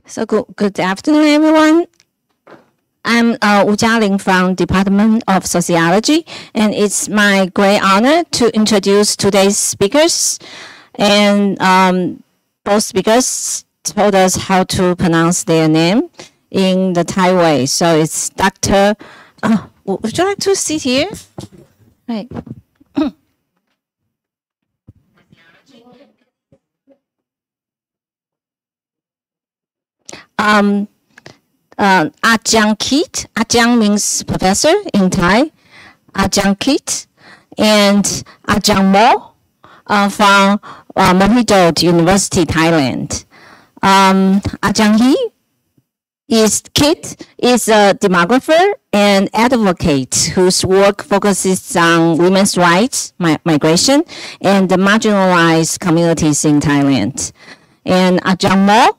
So good afternoon, everyone. I'm Wu Jialing from Department of Sociology, and it's my great honor to introduce today's speakers. And both speakers told us how to pronounce their name in the Thai way. So it's Dr. Would you like to sit here? Right. Ajahn Kit. Ajahn means professor in Thai. Ajahn Kit and Ajahn Mo from Mahidol University, Thailand. Ajahn Kit is a demographer and advocate whose work focuses on women's rights, migration, and the marginalized communities in Thailand. And Ajahn Mo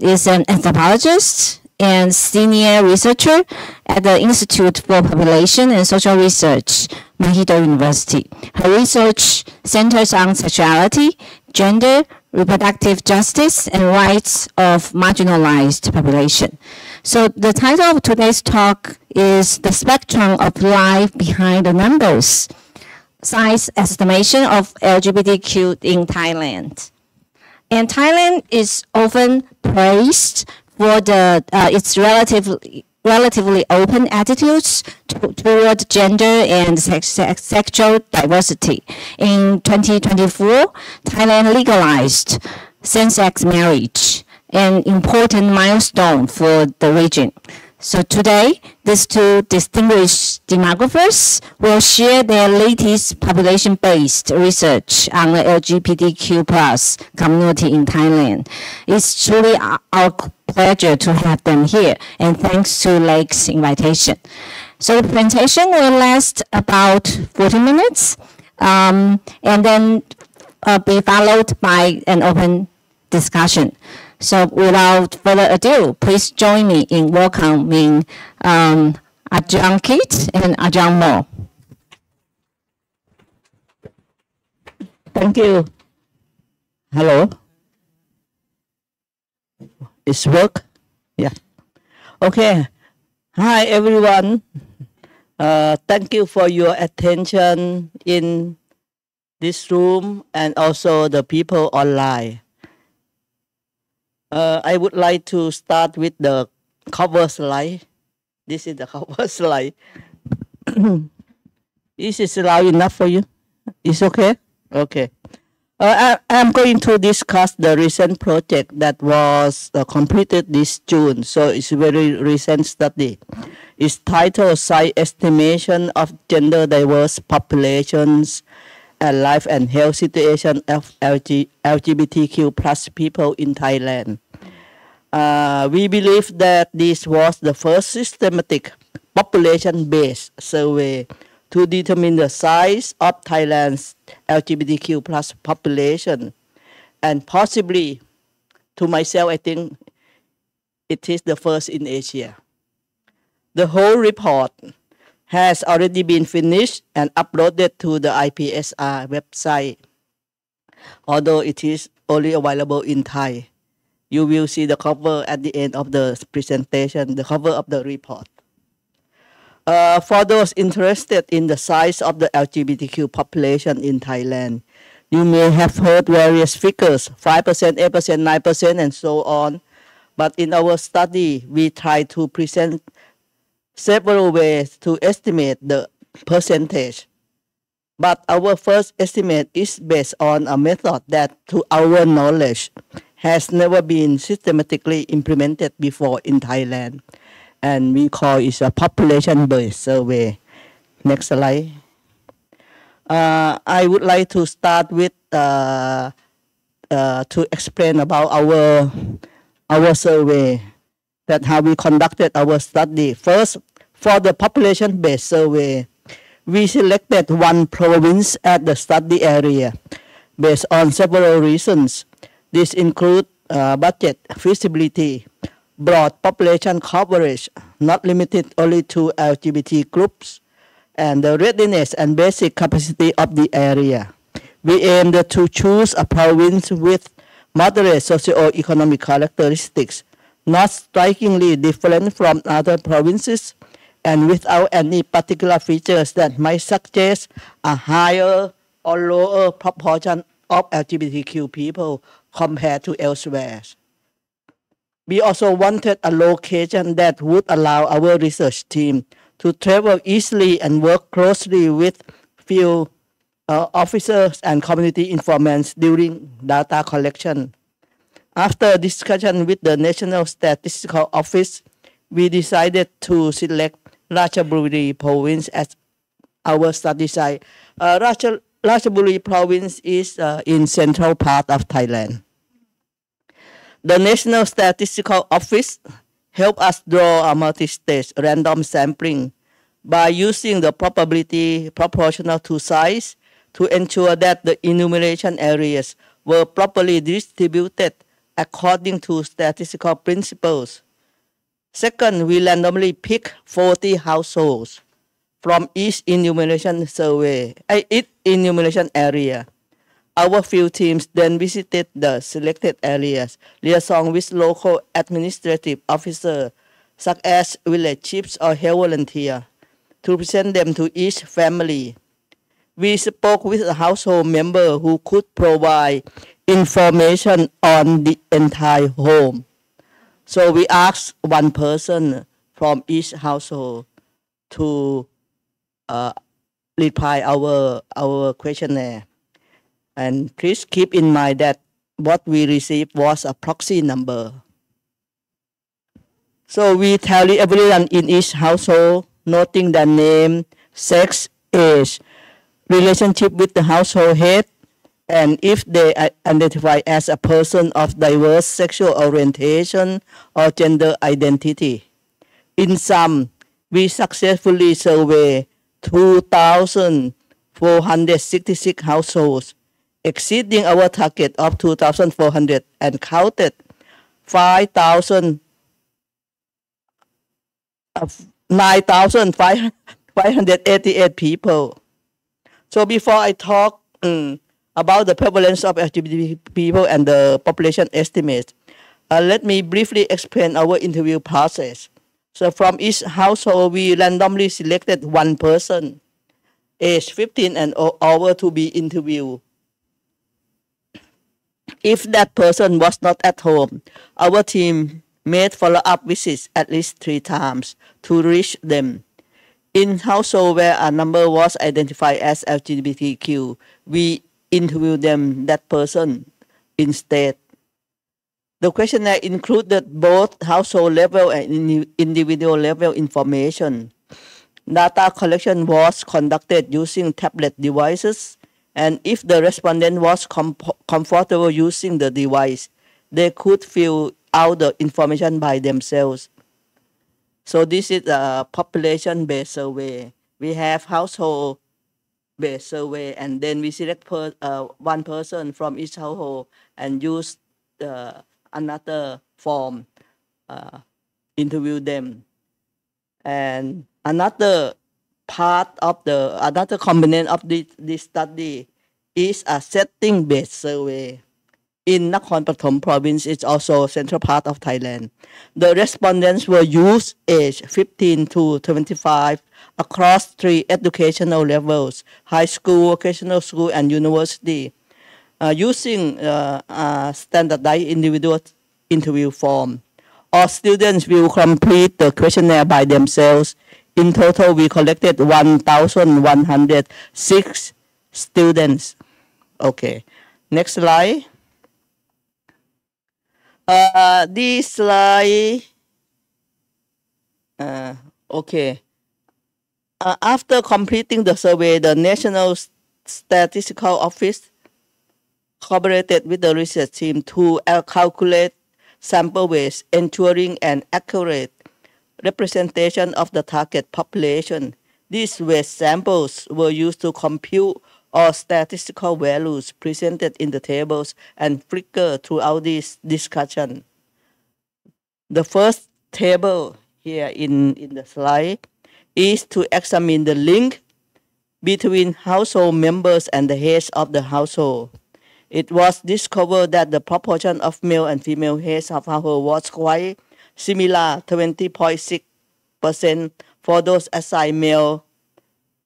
is an anthropologist and senior researcher at the Institute for Population and Social Research, Mahidol University. Her research centers on sexuality, gender, reproductive justice, and rights of marginalized population. So the title of today's talk is The Spectrum of Life Behind the Numbers, Size Estimation of LGBTQ in Thailand. And Thailand is often praised for its relatively open attitudes toward gender and sexual diversity. In 2024, Thailand legalized same-sex marriage, an important milestone for the region. So today, these two distinguished demographers will share their latest population-based research on the LGBTQ+ community in Thailand. It's truly our pleasure to have them here, and thanks to Lake's invitation. So the presentation will last about 40 minutes, and then be followed by an open discussion. So without further ado, please join me in welcoming Ajahn Kit and Ajahn Mo. Thank you. Hello. It's work? Yeah. Okay. Hi, everyone. Thank you for your attention in this room and also the people online. I would like to start with the cover slide. This is the cover slide. Is this loud enough for you? It's okay? Okay. I'm going to discuss the recent project that was completed this June. So it's a very recent study. It's titled Size Estimation of Gender Diverse Populations and Life and Health Situation of LGBTQ+ people in Thailand. We believe that this was the first systematic population-based survey to determine the size of Thailand's LGBTQ+ population. And possibly, to myself, I think it is the first in Asia. The whole report has already been finished and uploaded to the IPSR website, although it is only available in Thai. You will see the cover at the end of the presentation, the cover of the report. For those interested in the size of the LGBTQ population in Thailand, you may have heard various figures, 5%, 8%, 9%, and so on. But in our study, we try to present several ways to estimate the percentage. But our first estimate is based on a method that, to our knowledge, has never been systematically implemented before in Thailand. And we call it a population-based survey. Next slide. I would like to start with to explain about our survey, that how we conducted our study. First, for the population-based survey, we selected one province as the study area based on several reasons. This includes budget, feasibility, broad population coverage, not limited only to LGBT groups, and the readiness and basic capacity of the area. We aimed to choose a province with moderate socio-economic characteristics, not strikingly different from other provinces, and without any particular features that might suggest a higher or lower proportion of LGBTQ people compared to elsewhere. We also wanted a location that would allow our research team to travel easily and work closely with field officers and community informants during data collection. After discussion with the National Statistical Office, we decided to select Ratchaburi Province as our study site. Ratchaburi Province is in central part of Thailand. The National Statistical Office helped us draw a multi-stage random sampling by using the probability proportional to size to ensure that the enumeration areas were properly distributed according to statistical principles. Second, we randomly picked 40 households from each enumeration area. Our field teams then visited the selected areas, liaison with local administrative officers, such as village chiefs or health volunteers, to present them to each family. We spoke with a household member who could provide information on the entire home. So we asked one person from each household to reply our questionnaire. And please keep in mind that what we received was a proxy number. So we tally everyone in each household, noting the name, sex, age, relationship with the household head, and if they identify as a person of diverse sexual orientation or gender identity. In sum, we successfully surveyed 2,466 households, exceeding our target of 2,400, and counted 9,588 people. So before I talk about the prevalence of LGBT people and the population estimates, let me briefly explain our interview process. So from each household, we randomly selected one person, age 15 and over, to be interviewed. If that person was not at home, our team made follow-up visits at least 3 times to reach them. In household where a number was identified as LGBTQ, we interviewed that person instead. The questionnaire included both household level and individual level information. Data collection was conducted using tablet devices, and if the respondent was comfortable using the device, they could fill out the information by themselves. So this is a population-based survey. We have household-based survey, and then we select one person from each household and use another form, interview them. And another component of this study is a setting-based survey. In Nakhon Pathom province, it's also central part of Thailand. The respondents were youth age 15 to 25 across 3 educational levels: high school, vocational school, and university, using a standardized individual interview form. All students will complete the questionnaire by themselves. In total, we collected 1,106 students. Okay, next slide. This slide, okay. After completing the survey, the National Statistical Office collaborated with the research team to calculate sample weights, ensuring an accurate representation of the target population. These weight samples were used to compute all statistical values presented in the tables and flickered throughout this discussion. The first table here in the slide is to examine the link between household members and the heads of the household. it was discovered that the proportion of male and female heads of household was quite similar, 20.6% for those assigned male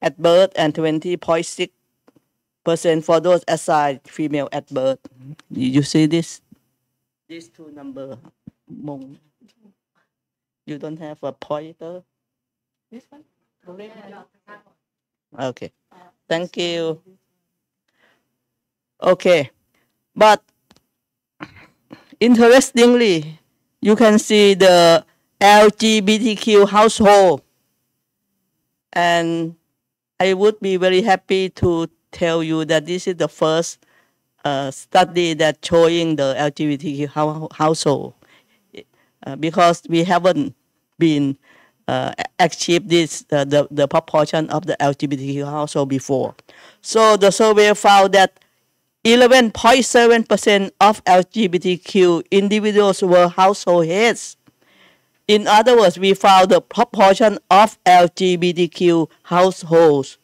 at birth and 20.6% for those assigned female at birth. You see this? These two numbers. You don't have a pointer? This one? Okay. Thank you. Okay. But interestingly, you can see the LGBTQ household. And I would be very happy to tell you that this is the first study that showing the LGBTQ household, because we haven't been achieved this the proportion of the LGBTQ household before. So the survey found that 11.7% of LGBTQ individuals were household heads. In other words, we found the proportion of LGBTQ households.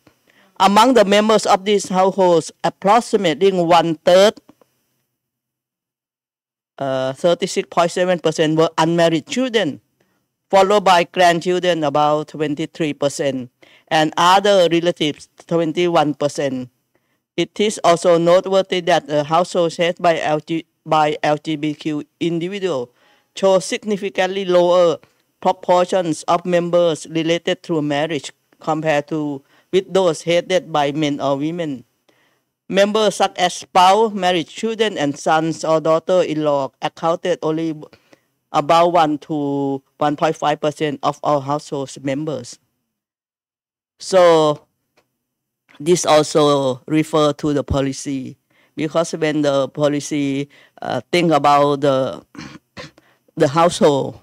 Among the members of these households, approximately 1/3, 36.7% were unmarried children, followed by grandchildren, about 23%, and other relatives, 21%. It is also noteworthy that households headed by LGBTQ individuals show significantly lower proportions of members related through marriage compared to with those headed by men or women. Members such as spouse, married children, and sons or daughter-in-law accounted only about 1 to 1.5% of all household members. So this also refers to the policy, because when the policy think about the household,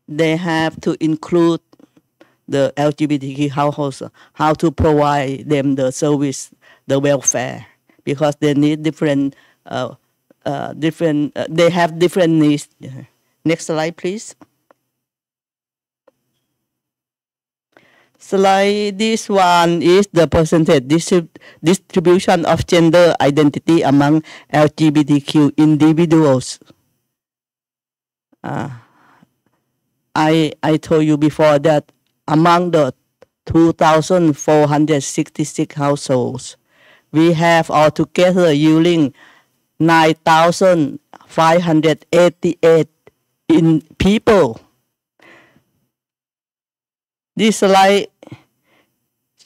they have to include the LGBTQ households, how to provide them the service, the welfare, because they need different, they have different needs. Next slide, please. Slide, this one is the percentage distribution of gender identity among LGBTQ individuals. I told you before that among the 2,466 households, we have altogether yielding 9,588 in people. This slide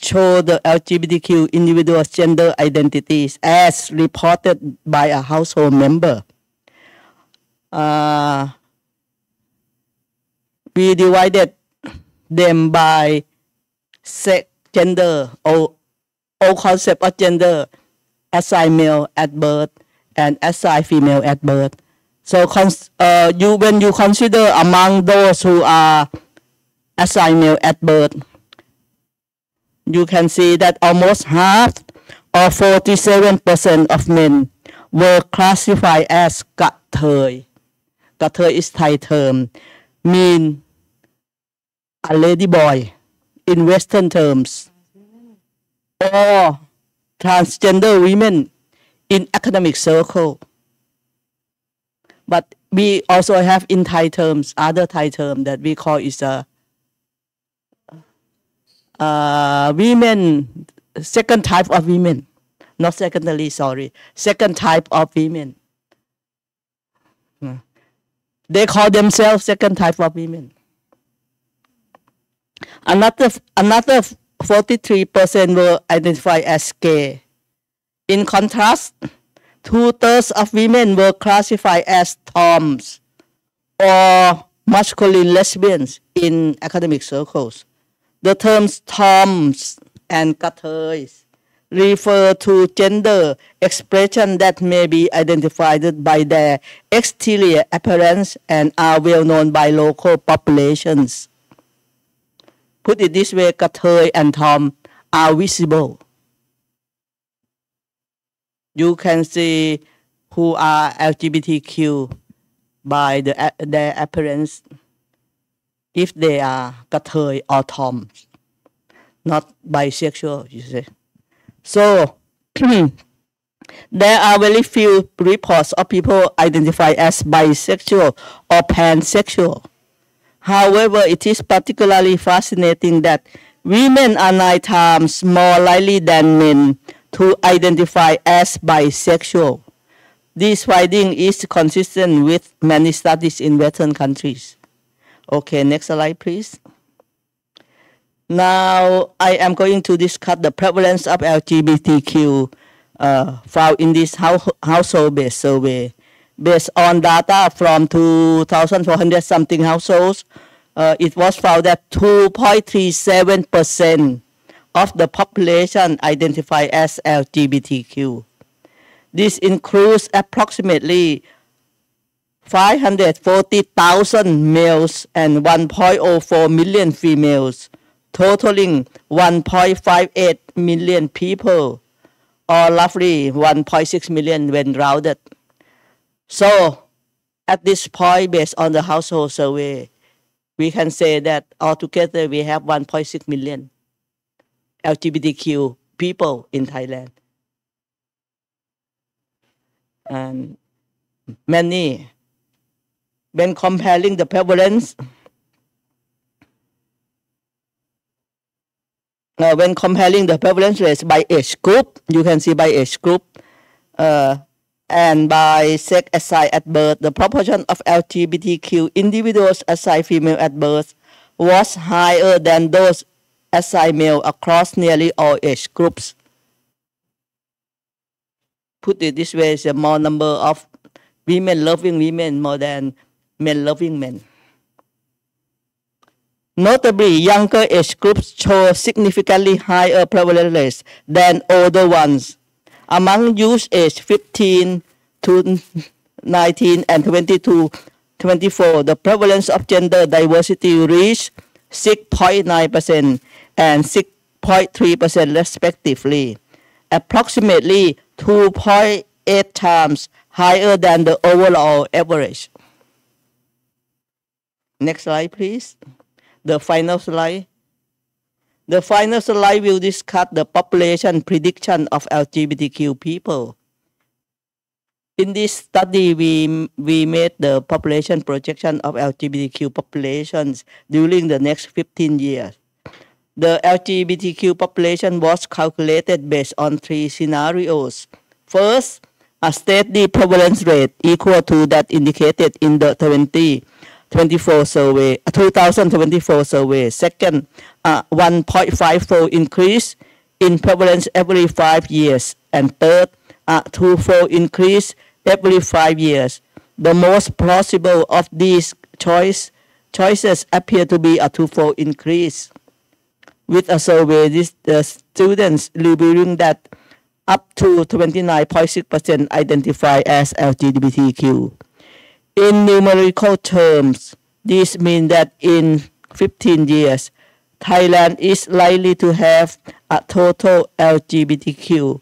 shows the LGBTQ individuals' gender identities as reported by a household member. We divided them by sex, gender, or concept of gender, assigned male at birth and assigned female at birth. So when you consider among those who are assigned male at birth, you can see that almost half, or 47% of men, were classified as Kritaya. Kritaya is Thai term, mean a lady boy in Western terms, or transgender women in academic circle. But we also have in Thai terms, other Thai term that we call is women, second type of women, not secondary, sorry, second type of women. They call themselves second type of women. Another 43% were identified as gay. In contrast, 2/3 of women were classified as toms or masculine lesbians in academic circles. The terms toms and Kritaya refer to gender expression that may be identified by their exterior appearance and are well known by local populations. Put it this way, Kritaya and Tom are visible. You can see who are LGBTQ by their appearance, if they are Kritaya or Tom, not bisexual, you see. So There are very few reports of people identified as bisexual or pansexual. However, it is particularly fascinating that women are 9 times more likely than men to identify as bisexual. This finding is consistent with many studies in Western countries. Okay, next slide, please. Now, I am going to discuss the prevalence of LGBTQ found in this household-based survey. Based on data from 2,400 something households, it was found that 2.37% of the population identify as LGBTQ. This includes approximately 540,000 males and 1.04 million females, totaling 1.58 million people, or roughly 1.6 million when rounded. So, at this point, based on the household survey, we can say that altogether we have 1.6 million LGBTQ people in Thailand. And many, when comparing the prevalence, rates by age group, you can see by age group, and by sex assigned at birth, the proportion of LGBTQ individuals assigned female at birth was higher than those assigned male across nearly all age groups. Put it this way, it's a more number of women loving women more than men loving men. Notably, younger age groups show significantly higher prevalence rates than older ones. Among youth aged 15 to 19 and 20 to 24, the prevalence of gender diversity reached 6.9% and 6.3% respectively, approximately 2.8 times higher than the overall average. Next slide, please. The final slide. The final slide will discuss the population prediction of LGBTQ people. In this study, we made the population projection of LGBTQ populations during the next 15 years. The LGBTQ population was calculated based on 3 scenarios. First, a steady prevalence rate equal to that indicated in the 2024 survey. Second, a 1.5-fold increase in prevalence every 5 years. And third, a 2-fold increase every 5 years. The most plausible of these choices appear to be a 2-fold increase. With a survey, the students revealing that up to 29.6% identify as LGBTQ. In numerical terms, this means that in 15 years, Thailand is likely to have a total LGBTQ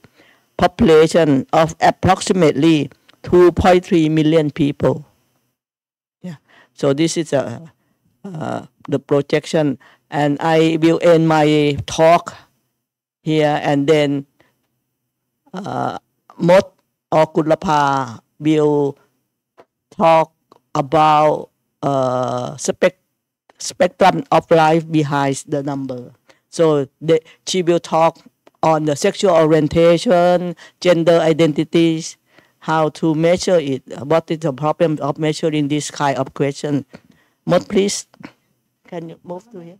population of approximately 2.3 million people. Yeah. So this is the projection, and I will end my talk here, and then Mot or Kulapa will talk about spectrum of life behind the number. So she will talk on the sexual orientation, gender identities, how to measure it, what is the problem of measuring this kind of question. Mot, please, can you move to here?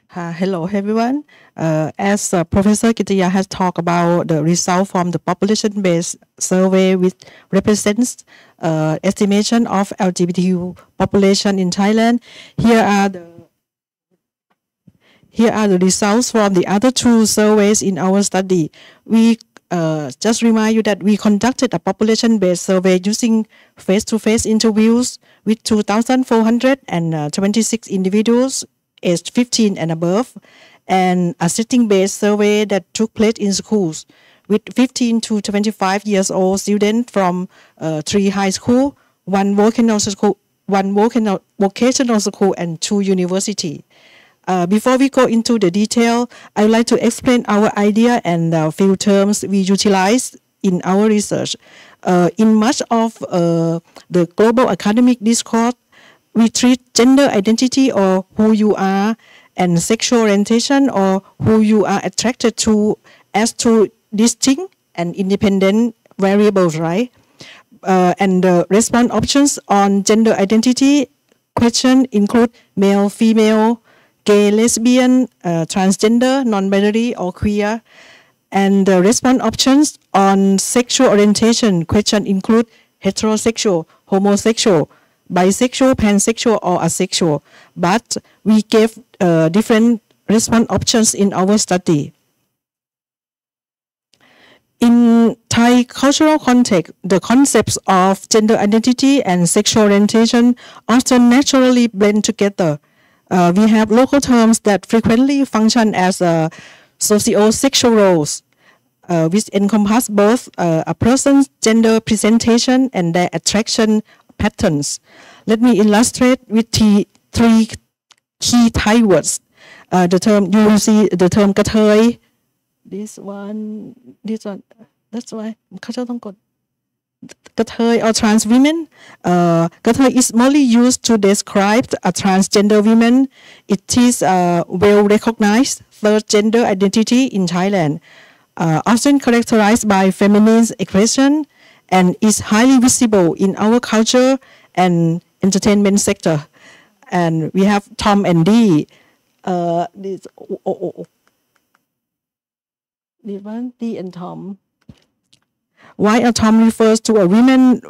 Hello, everyone. As Professor Kritaya has talked about the result from the population-based survey, which represents estimation of LGBTQ population in Thailand, here are the results from the other 2 surveys in our study. We just remind you that we conducted a population-based survey using face-to-face interviews with 2,426 individuals aged 15 and above, and a setting-based survey that took place in schools with 15 to 25 years old students from 3 high school, 1 vocational school, and 2 university. Before we go into the detail, I would like to explain our idea and a few terms we utilize in our research. In much of the global academic discourse, we treat gender identity or who you are and sexual orientation or who you are attracted to as two distinct and independent variables, right? And the response options on gender identity question include male, female, gay, lesbian, transgender, non-binary, or queer. And the response options on sexual orientation question include heterosexual, homosexual, bisexual, pansexual, or asexual. But we gave different response options in our study. In Thai cultural context, the concepts of gender identity and sexual orientation often naturally blend together. We have local terms that frequently function as socio-sexual roles, which encompass both a person's gender presentation and their attraction patterns. Let me illustrate with three key Thai words. The term, you will see the term Kritaya. This one, that's why Kritaya or trans women. Kritaya is mostly used to describe a transgender woman. It is a well-recognized third gender identity in Thailand, often characterized by feminine expression, and is highly visible in our culture and entertainment sector. And we have Tom and Dee. This one, Dee and Tom. While a Tom refers to a woman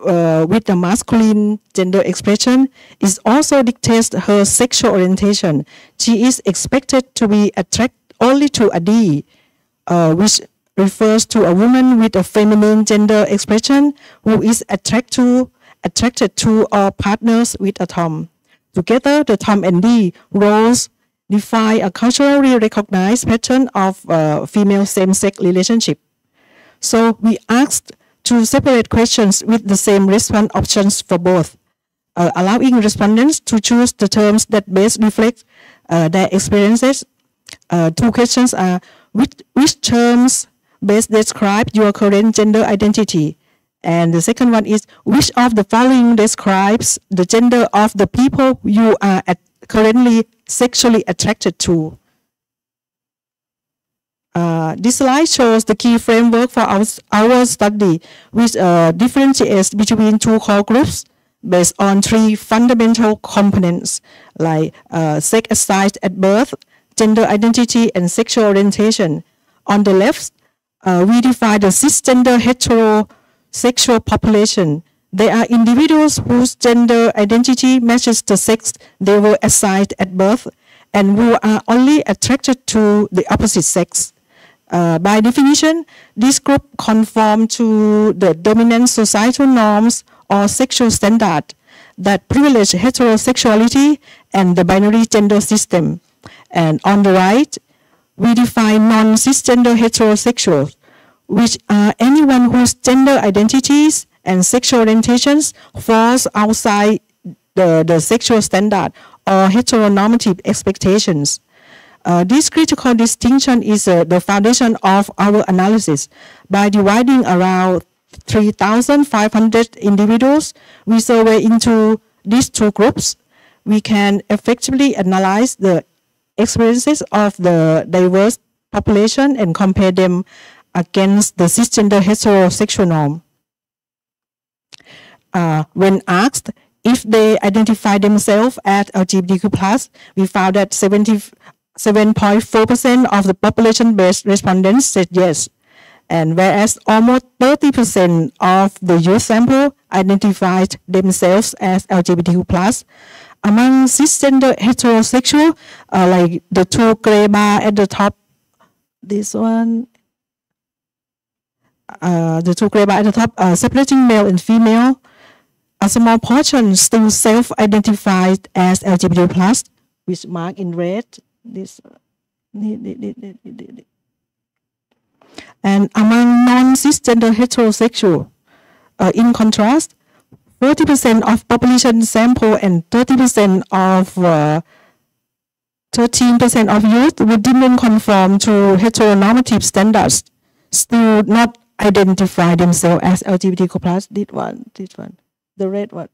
with a masculine gender expression, it also dictates her sexual orientation. She is expected to be attracted only to a Dee, which refers to a woman with a feminine gender expression who is attracted to or partners with a Tom. Together, the Tom and Dee roles define a culturally recognized pattern of female same-sex relationship. So we asked two separate questions with the same response options for both, allowing respondents to choose the terms that best reflect their experiences. Two questions are, which terms best describe your current gender identity? And the second one is, which of the following describes the gender of the people you are currently sexually attracted to? This slide shows the key framework for our study, which differentiates between two core groups based on three fundamental components, like sex assigned at birth, gender identity, and sexual orientation. On the left, we define the cisgender heterosexual population. They are individuals whose gender identity matches the sex they were assigned at birth and who are only attracted to the opposite sex. By definition, this group conform to the dominant societal norms or sexual standard that privilege heterosexuality and the binary gender system. And on the right, we define non-cisgender heterosexuals, which are anyone whose gender identities and sexual orientations falls outside the sexual standard or heteronormative expectations. This critical distinction is the foundation of our analysis. By dividing around 3,500 individuals we survey into these two groups, we can effectively analyze the experiences of the diverse population and compare them against the cisgender heterosexual norm. When asked if they identify themselves as LGBTQ+, we found that 7.4% of the population-based respondents said yes, and whereas almost 30% of the youth sample identified themselves as LGBTQ+. Among cisgender heterosexual, like the two gray bar at the top, this one, the two gray bar at the top, separating male and female, a small portion still self-identified as LGBT+, which marked in red. This, and among non-cisgender heterosexual, in contrast, 40% of population sample and 30% of 13% of youth who didn't conform to heteronormative standards still not identify themselves as LGBTQ+. This one, the red one.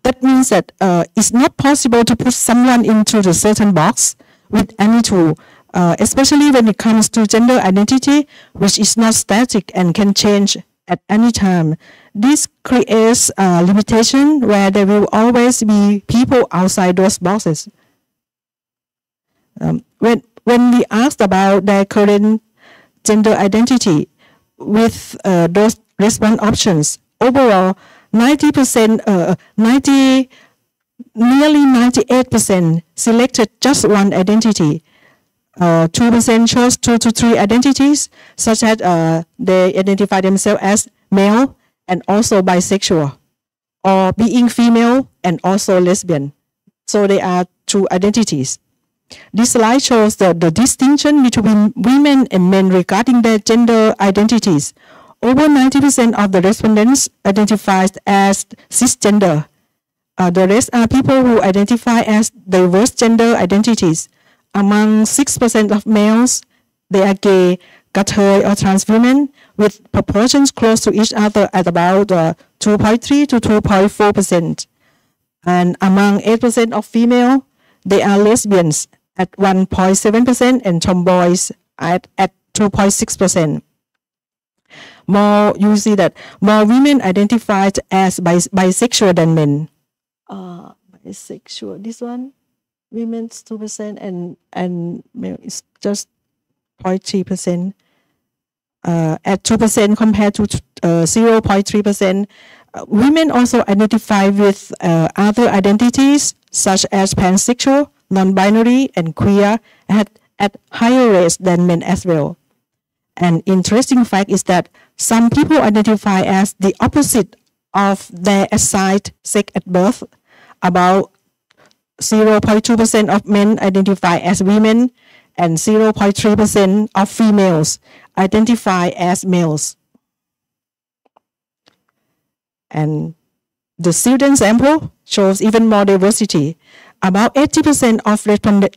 That means that it's not possible to put someone into the certain box with any tool, especially when it comes to gender identity, which is not static and can change at any time. This creates a limitation where there will always be people outside those boxes. When we asked about their current gender identity with those response options, overall, nearly 98% selected just one identity. 2% chose 2 to 3 identities, such as they identify themselves as male and also bisexual, or being female and also lesbian. So they are 2 identities. This slide shows the distinction between women and men regarding their gender identities. Over 90% of the respondents identified as cisgender. The rest are people who identify as diverse gender identities. Among 6% of males, they are gay, Kritaya, or trans women, with proportions close to each other at about 2.3 to 2.4%. And among 8% of female, they are lesbians at 1.7% and tomboys at 2.6%. You see that more women identified as bisexual than men. Bisexual, this one, women's 2% and male is just 0.3%. At 2% compared to 0.3%. Women also identify with other identities such as pansexual, non-binary, and queer at higher rates than men as well. An interesting fact is that some people identify as the opposite of their assigned sex at birth. About 0.2% of men identify as women and 0.3% of females identify as males. And the student sample shows even more diversity. About 80% of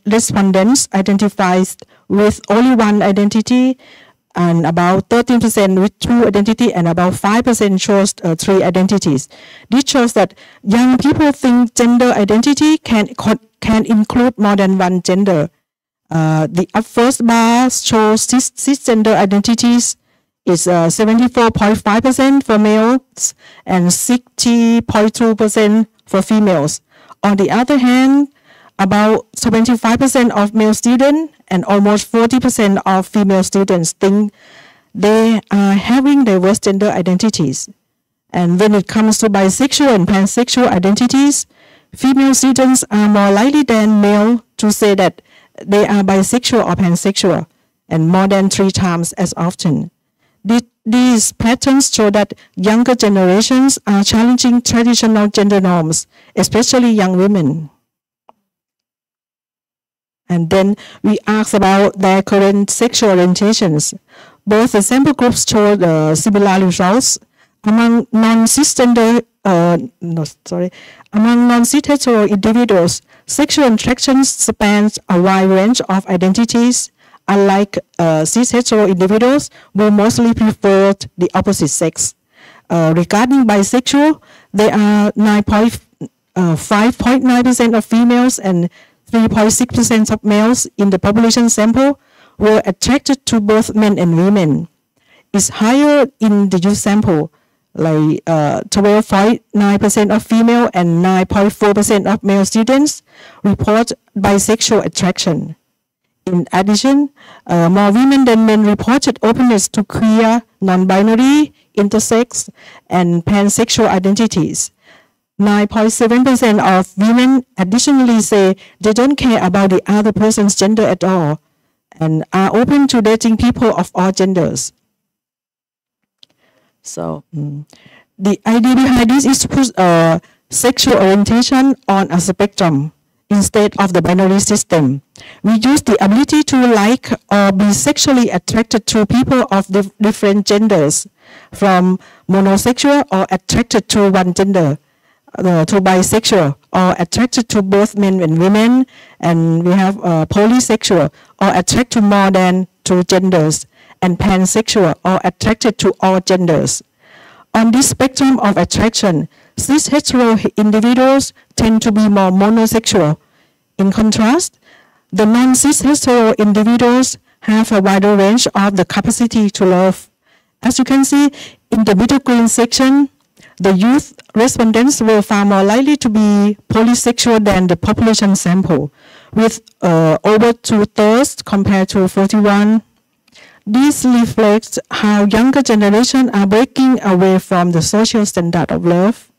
respondents identifies with only one identity, and about 13% with 2 identities, and about 5% chose 3 identities. This shows that young people think gender identity can include more than one gender. The first bar shows cisgender identities is 74.5% for males and 60.2% for females. On the other hand, about 75% of male students and almost 40% of female students think they are having diverse gender identities. And when it comes to bisexual and pansexual identities, female students are more likely than male to say that they are bisexual or pansexual, and more than 3 times as often. These patterns show that younger generations are challenging traditional gender norms, especially young women. And then we asked about their current sexual orientations. Both the sample groups showed similar results. Among non-cis-hetero individuals, sexual attractions spans a wide range of identities, unlike cis-hetero individuals who mostly preferred the opposite sex. Regarding bisexual, there are 5.9% of females and 3.6% of males in the population sample were attracted to both men and women. It's higher in the youth sample, like 12.9% of female and 9.4% of male students report bisexual attraction. In addition, more women than men reported openness to queer, non-binary, intersex, and pansexual identities. 9.7% of women additionally say they don't care about the other person's gender at all and are open to dating people of all genders. So the idea behind this is to put sexual orientation on a spectrum instead of the binary system. We use the ability to like or be sexually attracted to people of different genders, from monosexual or attracted to one gender. to bisexual or attracted to both men and women, and we have polysexual or attracted to more than two genders, and pansexual or attracted to all genders. On this spectrum of attraction, cis-hetero individuals tend to be more monosexual. In contrast, the non-cis-hetero individuals have a wider range of the capacity to love. As you can see in the middle green section, the youth respondents were far more likely to be polysexual than the population sample, with over 2/3 compared to 41. This reflects how younger generations are breaking away from the social standard of love.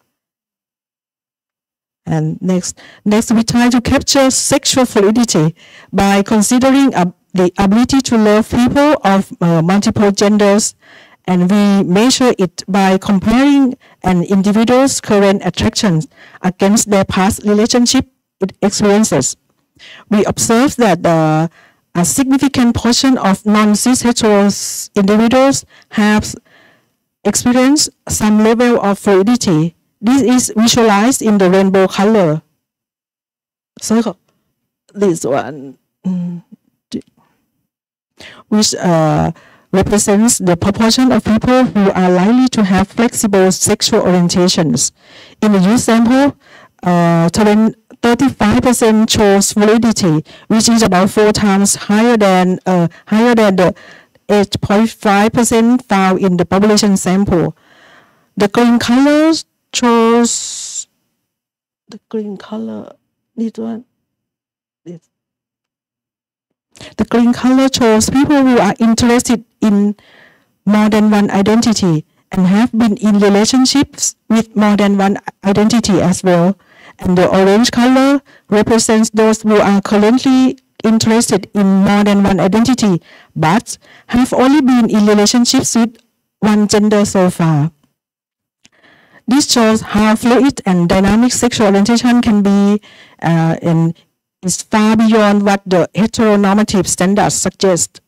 And next we try to capture sexual fluidity by considering the ability to love people of multiple genders, and we measure it by comparing an individual's current attractions against their past relationship experiences. We observe that a significant portion of non-cis-hetero individuals have experienced some level of fluidity. This is visualized in the rainbow color. So this one, which represents the proportion of people who are likely to have flexible sexual orientations. In the youth sample, 35% shows fluidity, which is about 4 times higher than the 8.5% found in the population sample. The green color shows the green color. This one. The green color shows people who are interested in more than one identity and have been in relationships with more than one identity as well. And the orange color represents those who are currently interested in more than one identity, but have only been in relationships with one gender so far. This shows how fluid and dynamic sexual orientation can be, and is far beyond what the heteronormative standards suggest.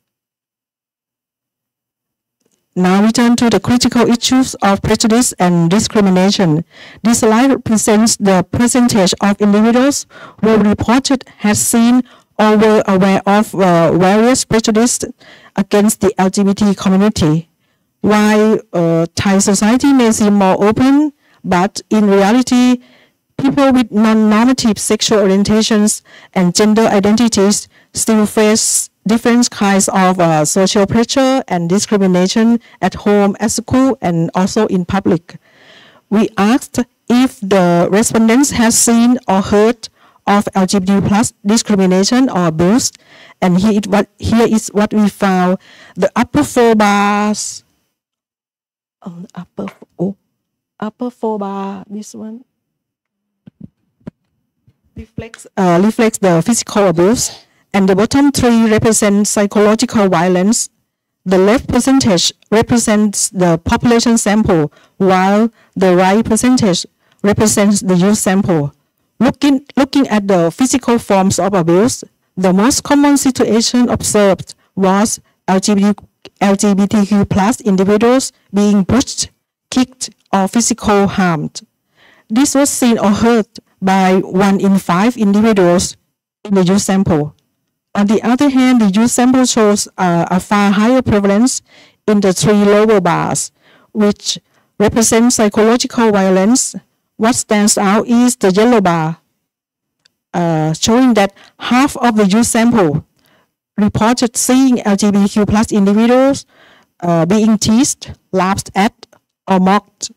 Now we turn to the critical issues of prejudice and discrimination. This slide represents the percentage of individuals who reported has seen or were aware of various prejudices against the LGBT community. While Thai society may seem more open, but in reality, people with non-normative sexual orientations and gender identities still face different kinds of social pressure and discrimination at home, at school, and also in public. We asked if the respondents have seen or heard of LGBT+ discrimination or abuse, and here is what we found. The upper 4 bars, upper 4 bar, this one, reflects the physical abuse, and the bottom 3 represent psychological violence. The left percentage represents the population sample, while the right percentage represents the youth sample. Looking at the physical forms of abuse, the most common situation observed was LGBTQ+ individuals being pushed, kicked, or physically harmed. This was seen or heard by 1 in 5 individuals in the youth sample. On the other hand, the youth sample shows a far higher prevalence in the 3 lower bars, which represent psychological violence. What stands out is the yellow bar, showing that half of the youth sample reported seeing LGBTQ+ individuals being teased, laughed at, or mocked.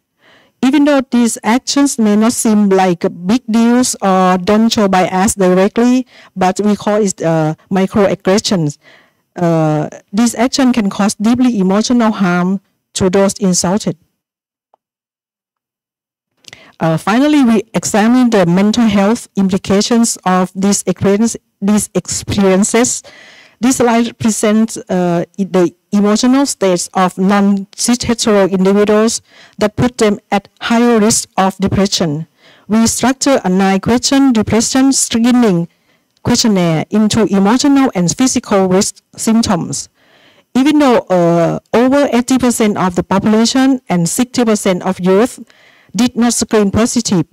Even though these actions may not seem like big deals or don't show bias directly, but we call it microaggressions. This action can cause deeply emotional harm to those insulted. Finally, we examine the mental health implications of these experiences. This slide presents the emotional states of non-cis-hetero individuals that put them at higher risk of depression. We structure a 9-question depression screening questionnaire into emotional and physical risk symptoms. Even though over 80% of the population and 60% of youth did not screen positive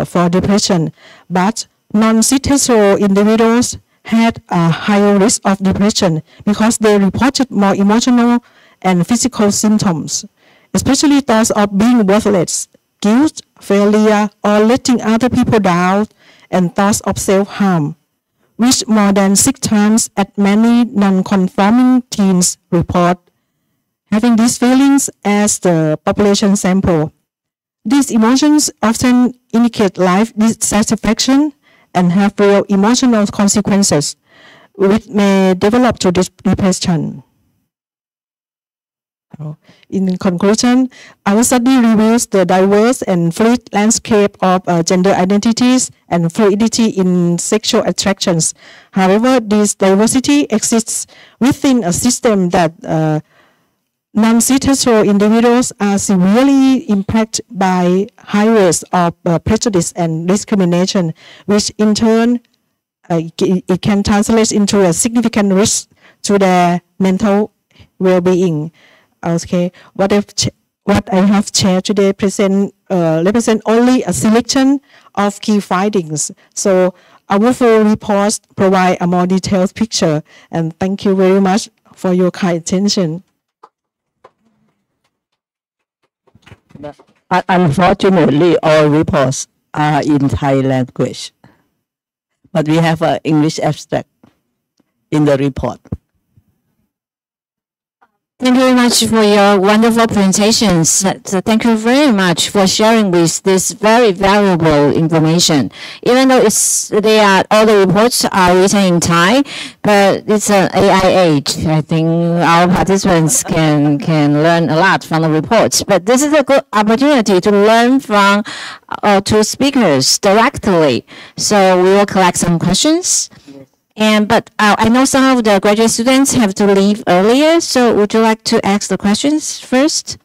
for depression, but non-cis-hetero individuals had a higher risk of depression because they reported more emotional and physical symptoms, especially thoughts of being worthless, guilt, failure, or letting other people down, and thoughts of self-harm, which more than 6 times as many non-conforming teens report having these feelings as the population sample. These emotions often indicate life dissatisfaction and have real emotional consequences, which may develop to depression. In conclusion, our study reveals the diverse and fluid landscape of gender identities and fluidity in sexual attractions. However, this diversity exists within a system that non-cis-hetero individuals are severely impacted by high rates of prejudice and discrimination, which in turn it can translate into a significant risk to their mental well-being. Okay, what I have shared today represent only a selection of key findings. So our full reports provide a more detailed picture. And thank you very much for your kind attention. Unfortunately, all reports are in Thai language, but we have an English abstract in the report. Thank you very much for your wonderful presentations. So thank you very much for sharing with this very valuable information. Even though all the reports are written in Thai, but it's an AI age. I think our participants can learn a lot from the reports. But this is a good opportunity to learn from two speakers directly. So we will collect some questions. But I know some of the graduate students have to leave earlier, so would you like to ask the questions first?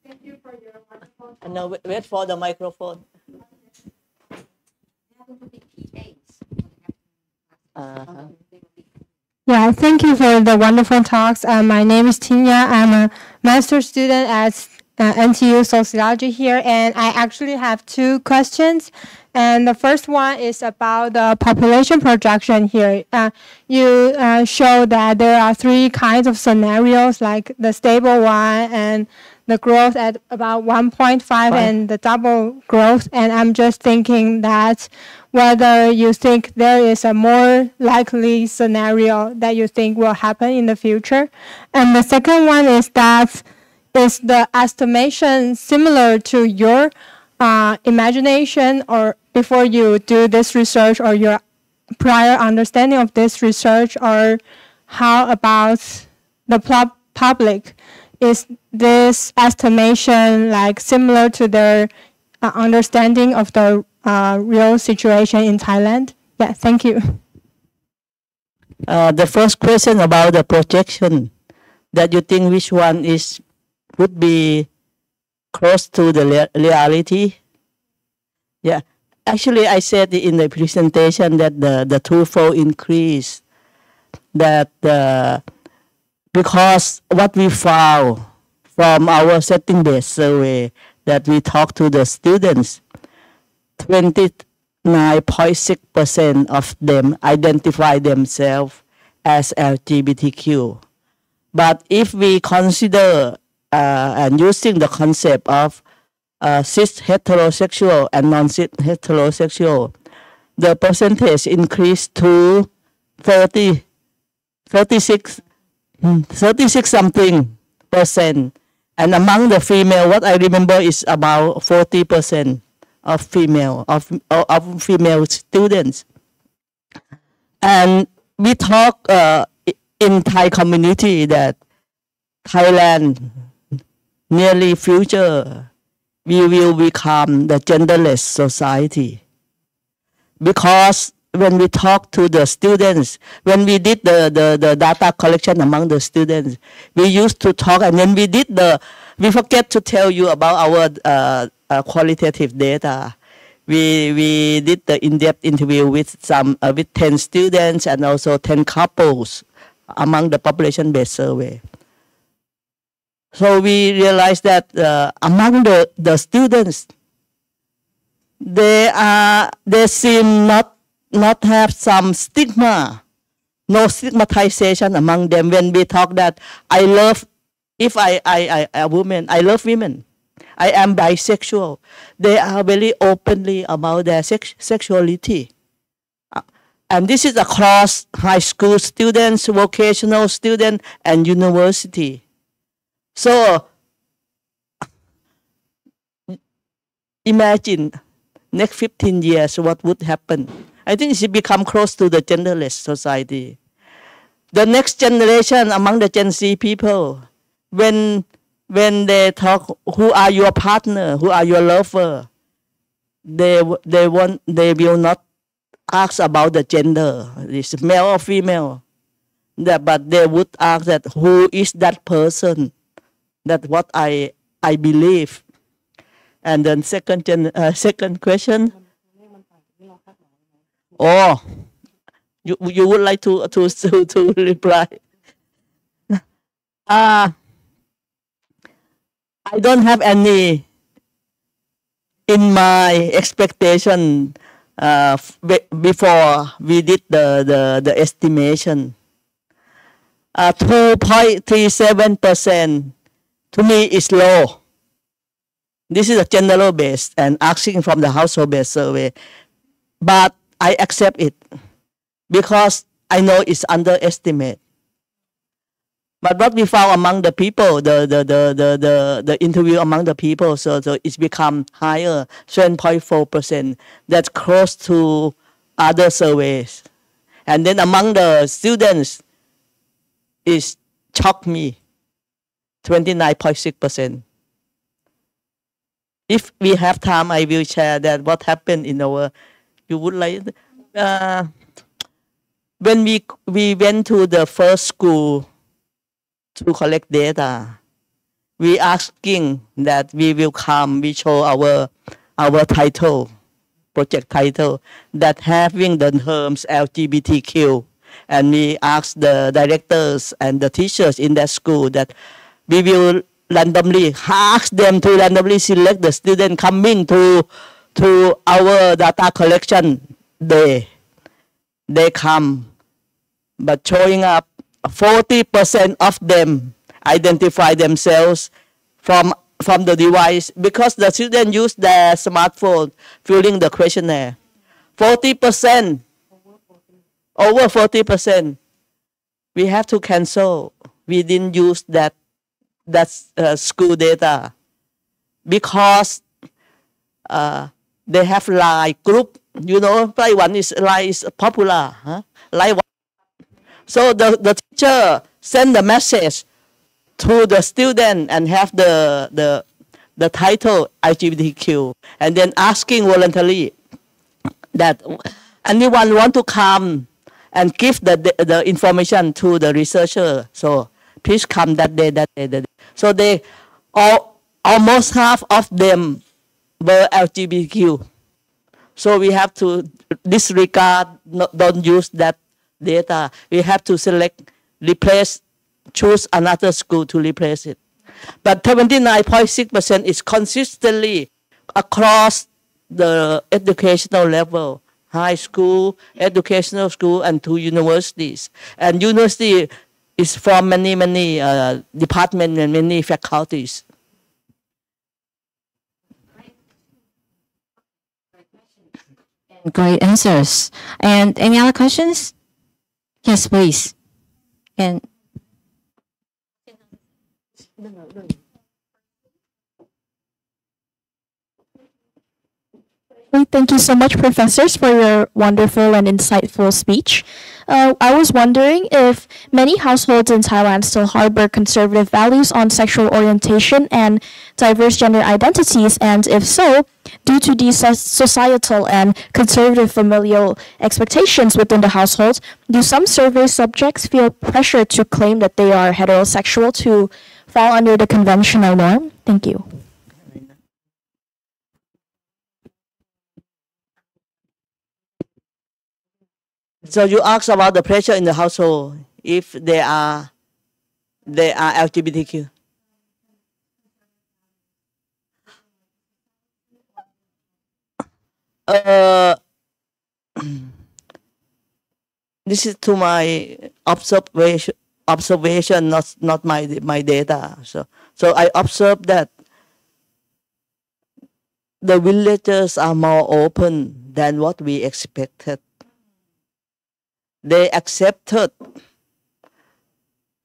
Thank you for your wonderful. No, wait for the microphone. Yeah, thank you for the wonderful talks. My name is Tinya. I'm a master's student at NTU Sociology here, and I actually have 2 questions. And the first one is about the population projection here. You show that there are 3 kinds of scenarios, like the stable one and the growth at about 1.5 and the double growth. And I'm just thinking that whether you think there is a more likely scenario that you think will happen in the future. And the second one is that is the estimation similar to your imagination or before you do this research or your prior understanding of this research, or how about the public? Is this estimation like similar to their understanding of the real situation in Thailand? Yeah, thank you. The first question about the projection, that you think which one would be close to the reality? Yeah, actually I said in the presentation that the twofold increase, that because what we found from our setting-based survey, that we talked to the students, 29.6% of them identify themselves as LGBTQ. But if we consider and using the concept of cis-heterosexual and non-cis-heterosexual, the percentage increased to 36 something percent. And among the female, what I remember is about 40% of female students. And we talk in Thai community that Thailand nearly future we will become the genderless society, because when we talk to the students, when we did the data collection among the students, we used to talk, and then we forget to tell you about our qualitative data. We did the in-depth interview with 10 students and also 10 couples among the population-based survey. So we realized that among the students, they seem not have some stigma, no stigmatization among them when we talk that I love, if I a woman, I love women, I am bisexual. They are very openly about their sexuality. And this is across high school students, vocational students, and university. So imagine next 15 years what would happen. I think it should become close to the genderless society. The next generation among the Gen Z people, when they talk, who are your partner, who are your lover, they will not ask about the gender, is male or female, but they would ask that who is that person. That's what I believe. And then second question. Oh, you would like to reply? I don't have any in my expectation before we did the estimation. 2.37% to me is low. This is a general base and asking from the household based survey, but I accept it because I know it's underestimate. But what we found among the people, the interview among the people, so it's become higher, 7.4%. That's close to other surveys. And then among the students, it shocked me, 29.6%. If we have time, I will share that what happened in our. You would like when we went to the first school to collect data, we asking that we will come. We show our title, project title, that having the terms LGBTQ, and we ask the directors and the teachers in that school that we will randomly ask them to randomly select the student coming to our data collection day. They come, but showing up, 40% of them identify themselves from the device because the student use their smartphone filling the questionnaire. 40%, over 40%, we have to cancel. We didn't use that school data because they have Line group. You know, Line is popular. Huh? Line. So the teacher send the message to the student and have the title LGBTQ, and then asking voluntarily that anyone want to come and give the information to the researcher. So please come that day. So they almost half of them were LGBTQ. So we have to disregard, don't use that data. We have to select, replace, choose another school to replace it. But 29.6% is consistently across the educational level, high school, educational school, and to universities. And university is from many departments and many faculties. Great answers. And any other questions? Yes, please. And thank you so much, professors, for your wonderful and insightful speech. I was wondering if many households in Thailand still harbor conservative values on sexual orientation and diverse gender identities, and if so, due to these societal and conservative familial expectations within the household, do some survey subjects feel pressure to claim that they are heterosexual to fall under the conventional norm? Thank you. So you asked about the pressure in the household if they are LGBTQ. This is to my observation, not my data. So I observed that the villagers are more open than what we expected. They accepted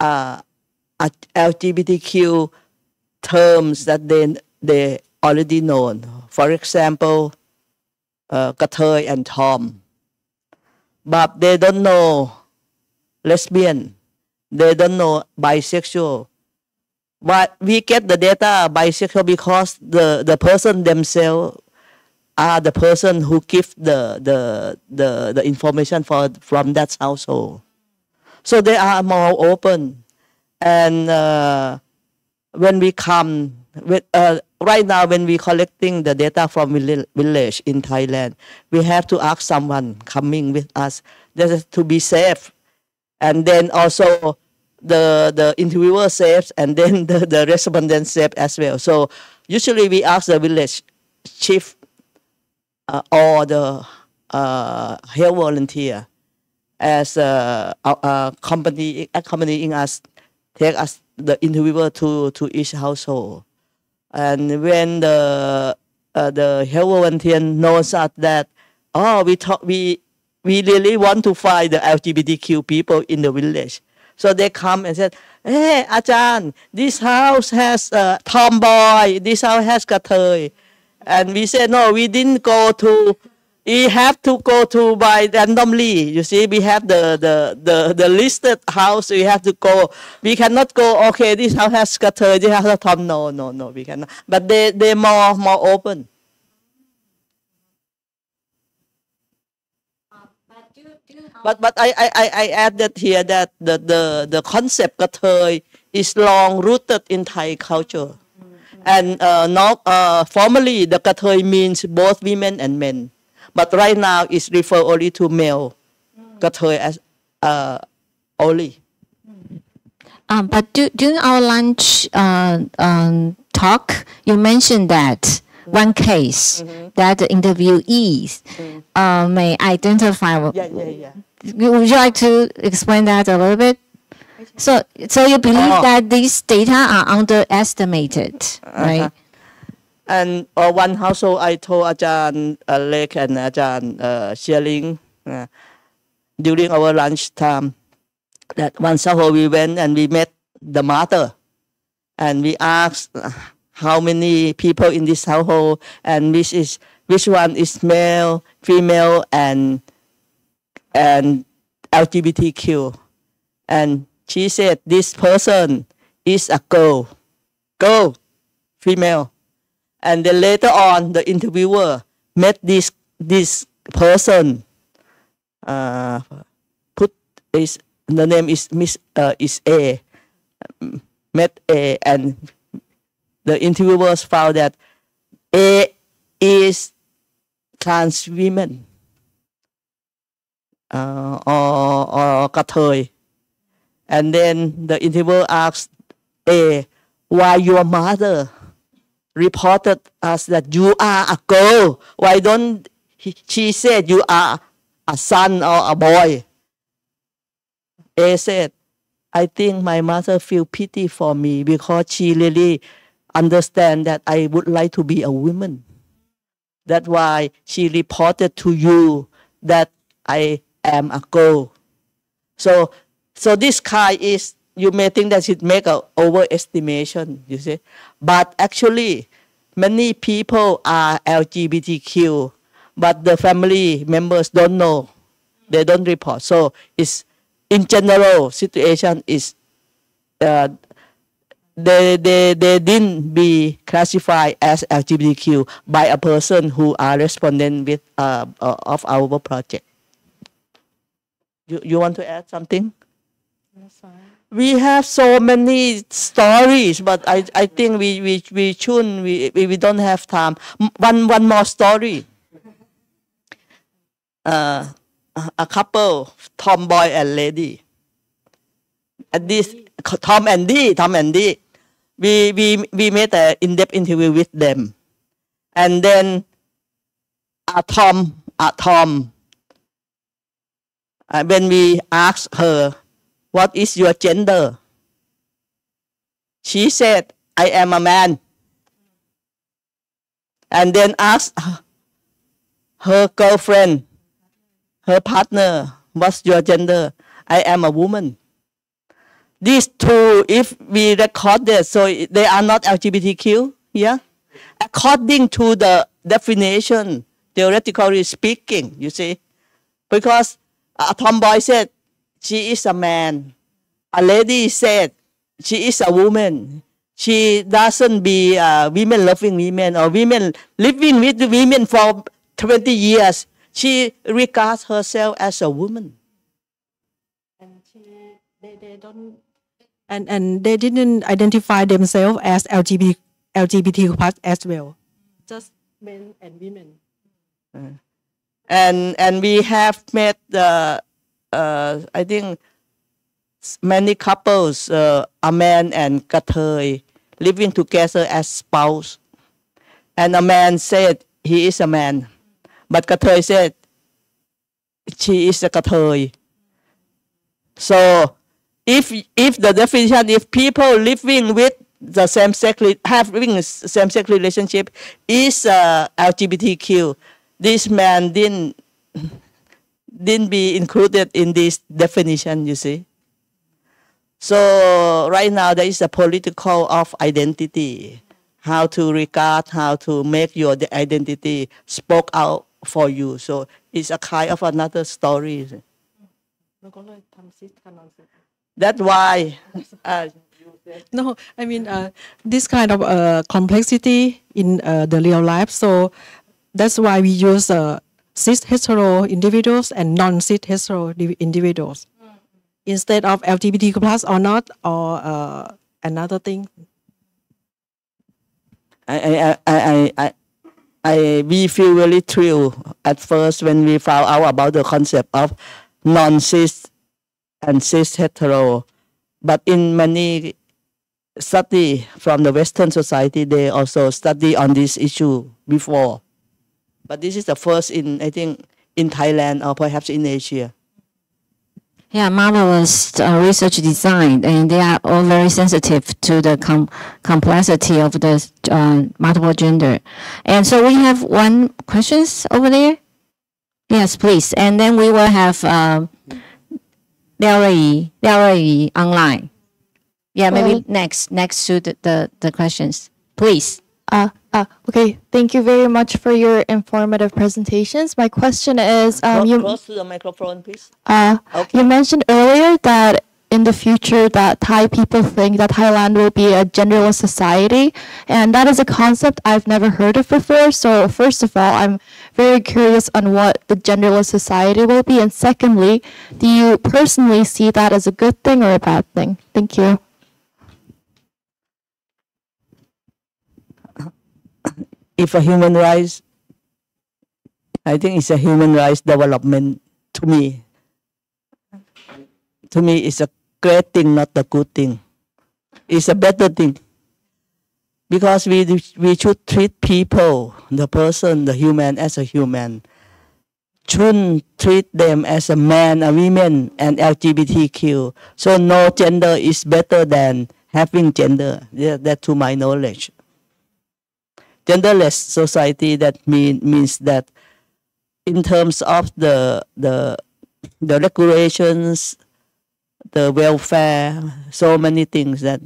LGBTQ terms that they already known. For example, Kritaya and Tom. But they don't know lesbian. They don't know bisexual. But we get the data bisexual because the person themselves are the person who give the information from that household. So they are more open. And when we come with right now, when we collecting the data from village in Thailand, we have to ask someone coming with us just to be safe, and then also the interviewer safe, and then the respondent safe as well. So usually we ask the village chief or the health volunteer as accompanying us, take us the interviewer to each household. And when the health volunteer knows that, oh, we really want to find the LGBTQ people in the village, so they come and said, hey, Ajahn, this house has tomboy, this house has Kritaya. And we said, no, we didn't go to, we have to go to by randomly. You see, we have the listed house, we have to go. We cannot go, okay, this house has Kritaya, this house has Tom. No, we cannot. But they're more open. But I added here that the concept Kritaya is long rooted in Thai culture. And formally, the Kritaya means both women and men. But right now, it's referred only to male Kritaya as only. But during our lunch talk, you mentioned that one case that the interviewees may identify. Yeah. Would you like to explain that a little bit? So you believe that these data are underestimated, right? And one household, I told Ajahn Lek and Ajahn Shearing during our lunch time that one household we went and we met the mother, and we asked how many people in this household and which one is male, female, and LGBTQ, and she said this person is a girl, female. And then later on, the interviewer met this person. The name is is A. Met A, and the interviewers found that A is trans women or Kritaya. And then the interviewer asked A, why your mother reported us that you are a girl? Why don't she said you are a son or a boy? A said, I think my mother feel pity for me because she really understand that I would like to be a woman. That's why she reported to you that I am a girl. So this kind is, you may think that it make an overestimation, you see. But actually, many people are LGBTQ, but the family members don't know. They don't report. So it's, in general, situation is they didn't be classified as LGBTQ by a person who are respondent with of our project. You want to add something? That's fine. We have so many stories, but I think we shouldn't, we don't have time. One more story. A couple, tomboy and lady. And this Tom and D. We made an in-depth interview with them, and then Tom. When we asked her, what is your gender? She said, I am a man. And then asked her girlfriend, her partner, what's your gender? I am a woman. These two, if we record this, so they are not LGBTQ, yeah? According to the definition, theoretically speaking, you see, because a tomboy said she is a man, a lady said she is a woman. She doesn't be women loving women or women living with women for 20 years. She regards herself as a woman. They don't, and they didn't identify themselves as LGBTQ plus as well, just men and women. And we have met I think many couples, a man and Kritaya, living together as spouse. And a man said he is a man, but Kritaya said she is a Kritaya. So if the definition, if people living with the same-sex, having same-sex relationship is LGBTQ, this man didn't be included in this definition, you see. So right now there is a political of identity, how to regard, how to make your identity spoke out for you. So it's a kind of another story. That's why. No, I mean this kind of complexity in the real life. So that's why we use cis-hetero individuals and non-cis-hetero individuals instead of LGBTQ plus or not, or another thing. We feel really thrilled at first when we found out about the concept of non-cis and cis-hetero. But in many studies from the Western society, they also study on this issue before. But this is the first I think, in Thailand or perhaps in Asia. Yeah, marvelous research design, and they are all very sensitive to the complexity of the multiple gender. And so we have one questions over there. Yes, please. And then we will have Liao Yi online. Yeah, maybe next to the questions, please. Okay, thank you very much for your informative presentations. My question is, close to the microphone, please. Okay. You mentioned earlier that in the future that Thai people think that Thailand will be a genderless society, and that is a concept I've never heard of before. So first of all, I'm very curious on what the genderless society will be, and secondly, do you personally see that as a good thing or a bad thing? Thank you. If a human rights, I think it's a human rights development to me. To me, it's a great thing, not a good thing. It's a better thing. Because we should treat people, the person, the human, as a human. Shouldn't treat them as a man, a woman, and LGBTQ. So no gender is better than having gender. Yeah, that to my knowledge. Genderless society, that means that in terms of the regulations, the welfare, so many things that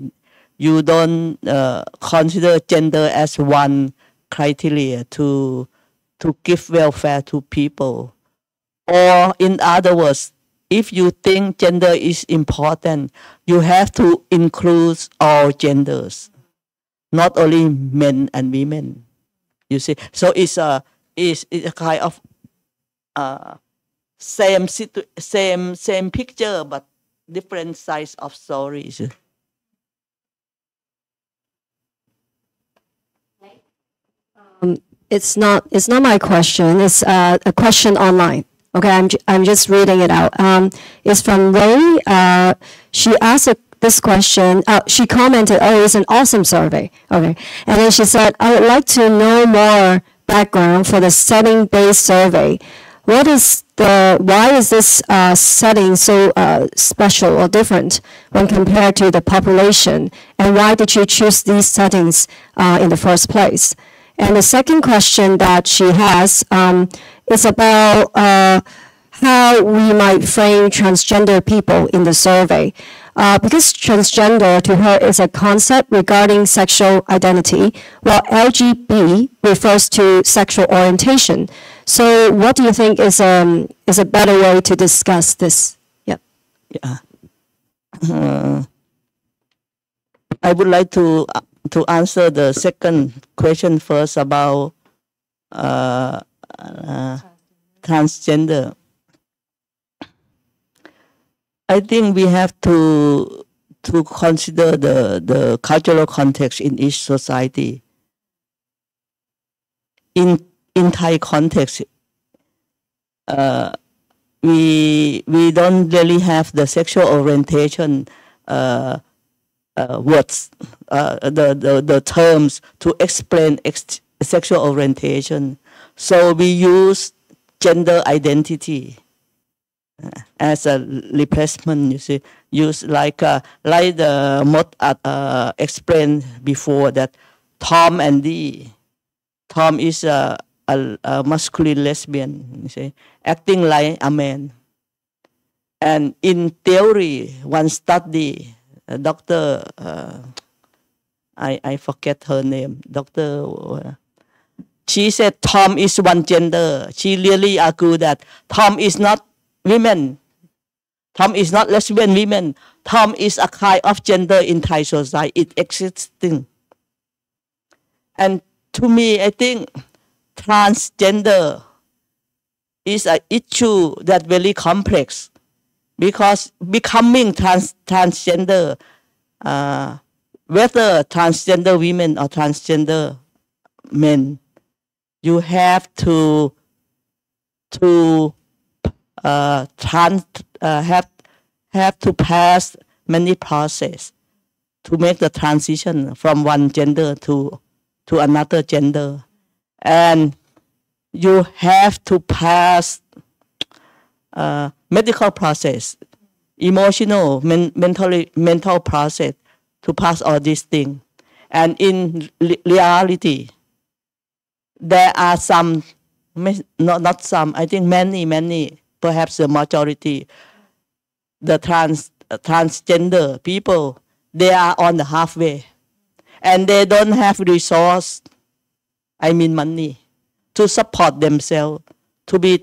you don't consider gender as one criteria to give welfare to people. Or in other words, if you think gender is important, you have to include all genders, not only men and women. You see, so it's a kind of same picture, but different sides of stories. It's not my question. It's a question online. Okay, I'm just reading it out. It's from Ray. She asked this question. She commented, "Oh, it's an awesome survey." Okay, and then she said, "I would like to know more background for the setting-based survey. Why is this setting so special or different when compared to the population? And why did you choose these settings in the first place? And the second question that she has is about how we might frame transgender people in the survey. Because transgender to her is a concept regarding sexual identity, while LGB refers to sexual orientation. So what do you think is a better way to discuss this? Yep. Yeah. I would like to answer the second question first about transgender. I think we have to consider the cultural context in each society. In Thai context, we don't really have the sexual orientation words, the terms to explain sexual orientation. So we use gender identity as a replacement. You see, use like the Mott explained before that Tom and D. Tom is a masculine lesbian, you see, acting like a man. And in theory, one study, Dr. I forget her name, Dr. She said Tom is one gender. She really argued that Tom is not women. Tom is not lesbian women. Tom is a kind of gender in Thai society. It existing. And to me, I think transgender is an issue that very complex, because becoming transgender, whether transgender women or transgender men, you have to have to pass many processes to make the transition from one gender to another gender. And you have to pass medical process, emotional, mental process to pass all these things. And in reality, there are some, not some, I think many, perhaps the majority, the transgender people, they are on the halfway. And they don't have resource, I mean money, to support themselves, to be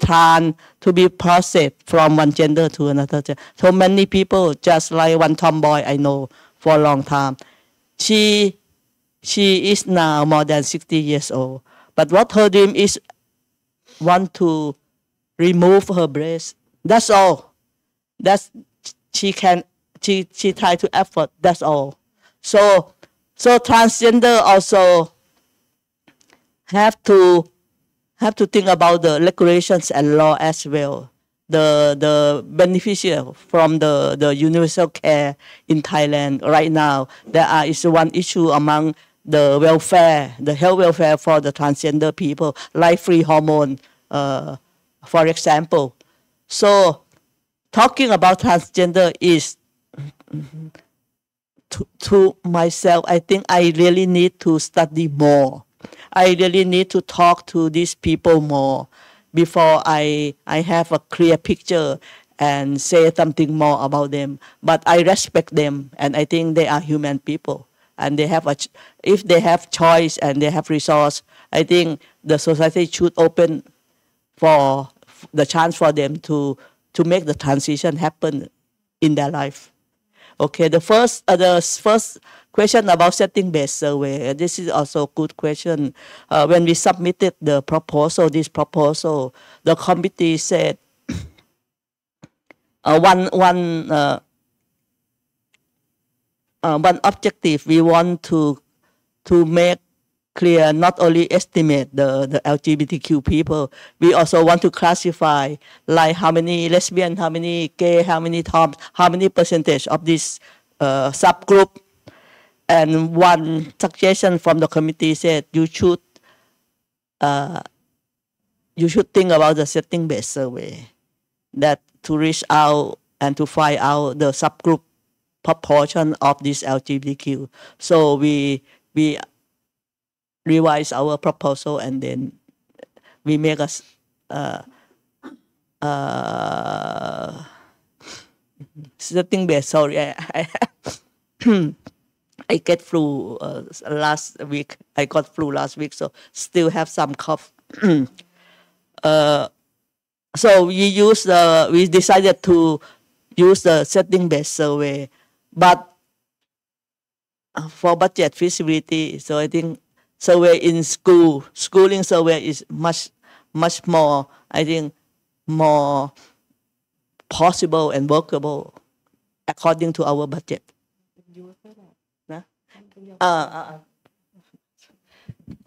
processed from one gender to another gender. So many people, just like one tomboy I know for a long time, she is now more than 60 years old. But what her dream is, want to remove her breast. That's all. She try to effort. That's all. So transgender also have to think about the regulations and law as well. The beneficial from the universal care in Thailand right now, there is one issue among the welfare, the health welfare for the transgender people, like free hormone, for example. So talking about transgender is, to myself, I think I really need to study more. I really need to talk to these people more before I have a clear picture and say something more about them. But I respect them, and I think they are human people. And they have if they have choice and they have resource, I think the society should open for the chance for them to make the transition happen in their life. Okay, the first question about setting-based survey. This is also a good question. When we submitted this proposal, the committee said one objective, we want to make clear, not only estimate the LGBTQ people, we also want to classify like how many lesbian, how many gay, how many Tom, how many percentage of this subgroup. And one suggestion from the committee said you should you should think about the setting-based survey that to reach out and to find out the subgroup proportion of this LGBTQ. So we revise our proposal and then we make a setting-based. Sorry, I get flu last week. I got flu last week, so still have some cough. So we decided to use the setting-based survey, but for budget feasibility, so I think survey in schooling survey is much more, I think, more possible and workable according to our budget.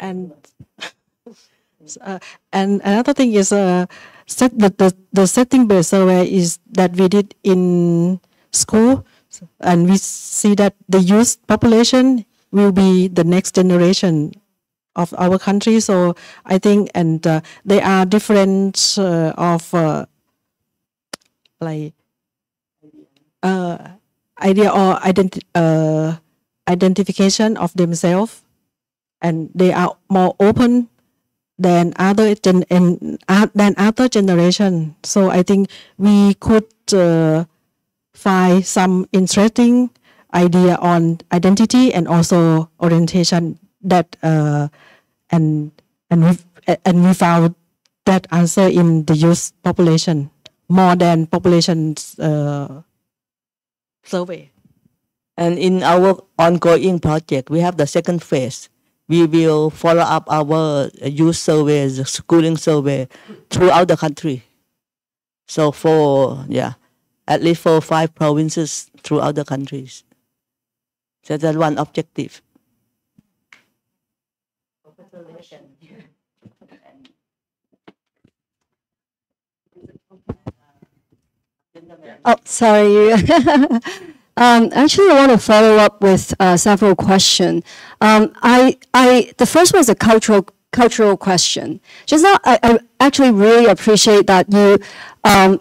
And another thing is the setting-based survey is that we did in school, and we see that the youth population will be the next generation of our country. So I think, and they are different idea or identification of themselves, and they are more open than other generation. So I think we could find some interesting idea on identity and also orientation that and we found that answer in the youth population more than population survey. And in our ongoing project, we have the second phase. We will follow up our youth surveys, schooling survey throughout the country. So at least 4 or 5 provinces throughout the countries. So that's one objective. Oh, sorry. Actually, I want to follow up with several questions. The first one is a cultural question. Just now, I actually really appreciate that you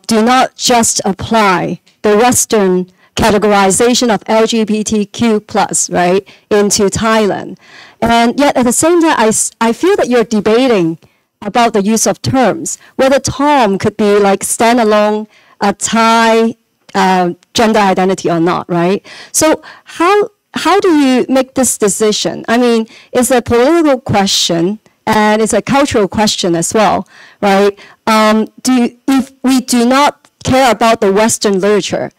do not just apply the Western categorization of LGBTQ+, right, into Thailand. And yet, at the same time, I feel that you're debating about the use of terms, whether Tom could be like standalone, a Thai gender identity or not, right? So how do you make this decision? I mean, it's a political question and it's a cultural question as well, right? If we do not care about the Western literature,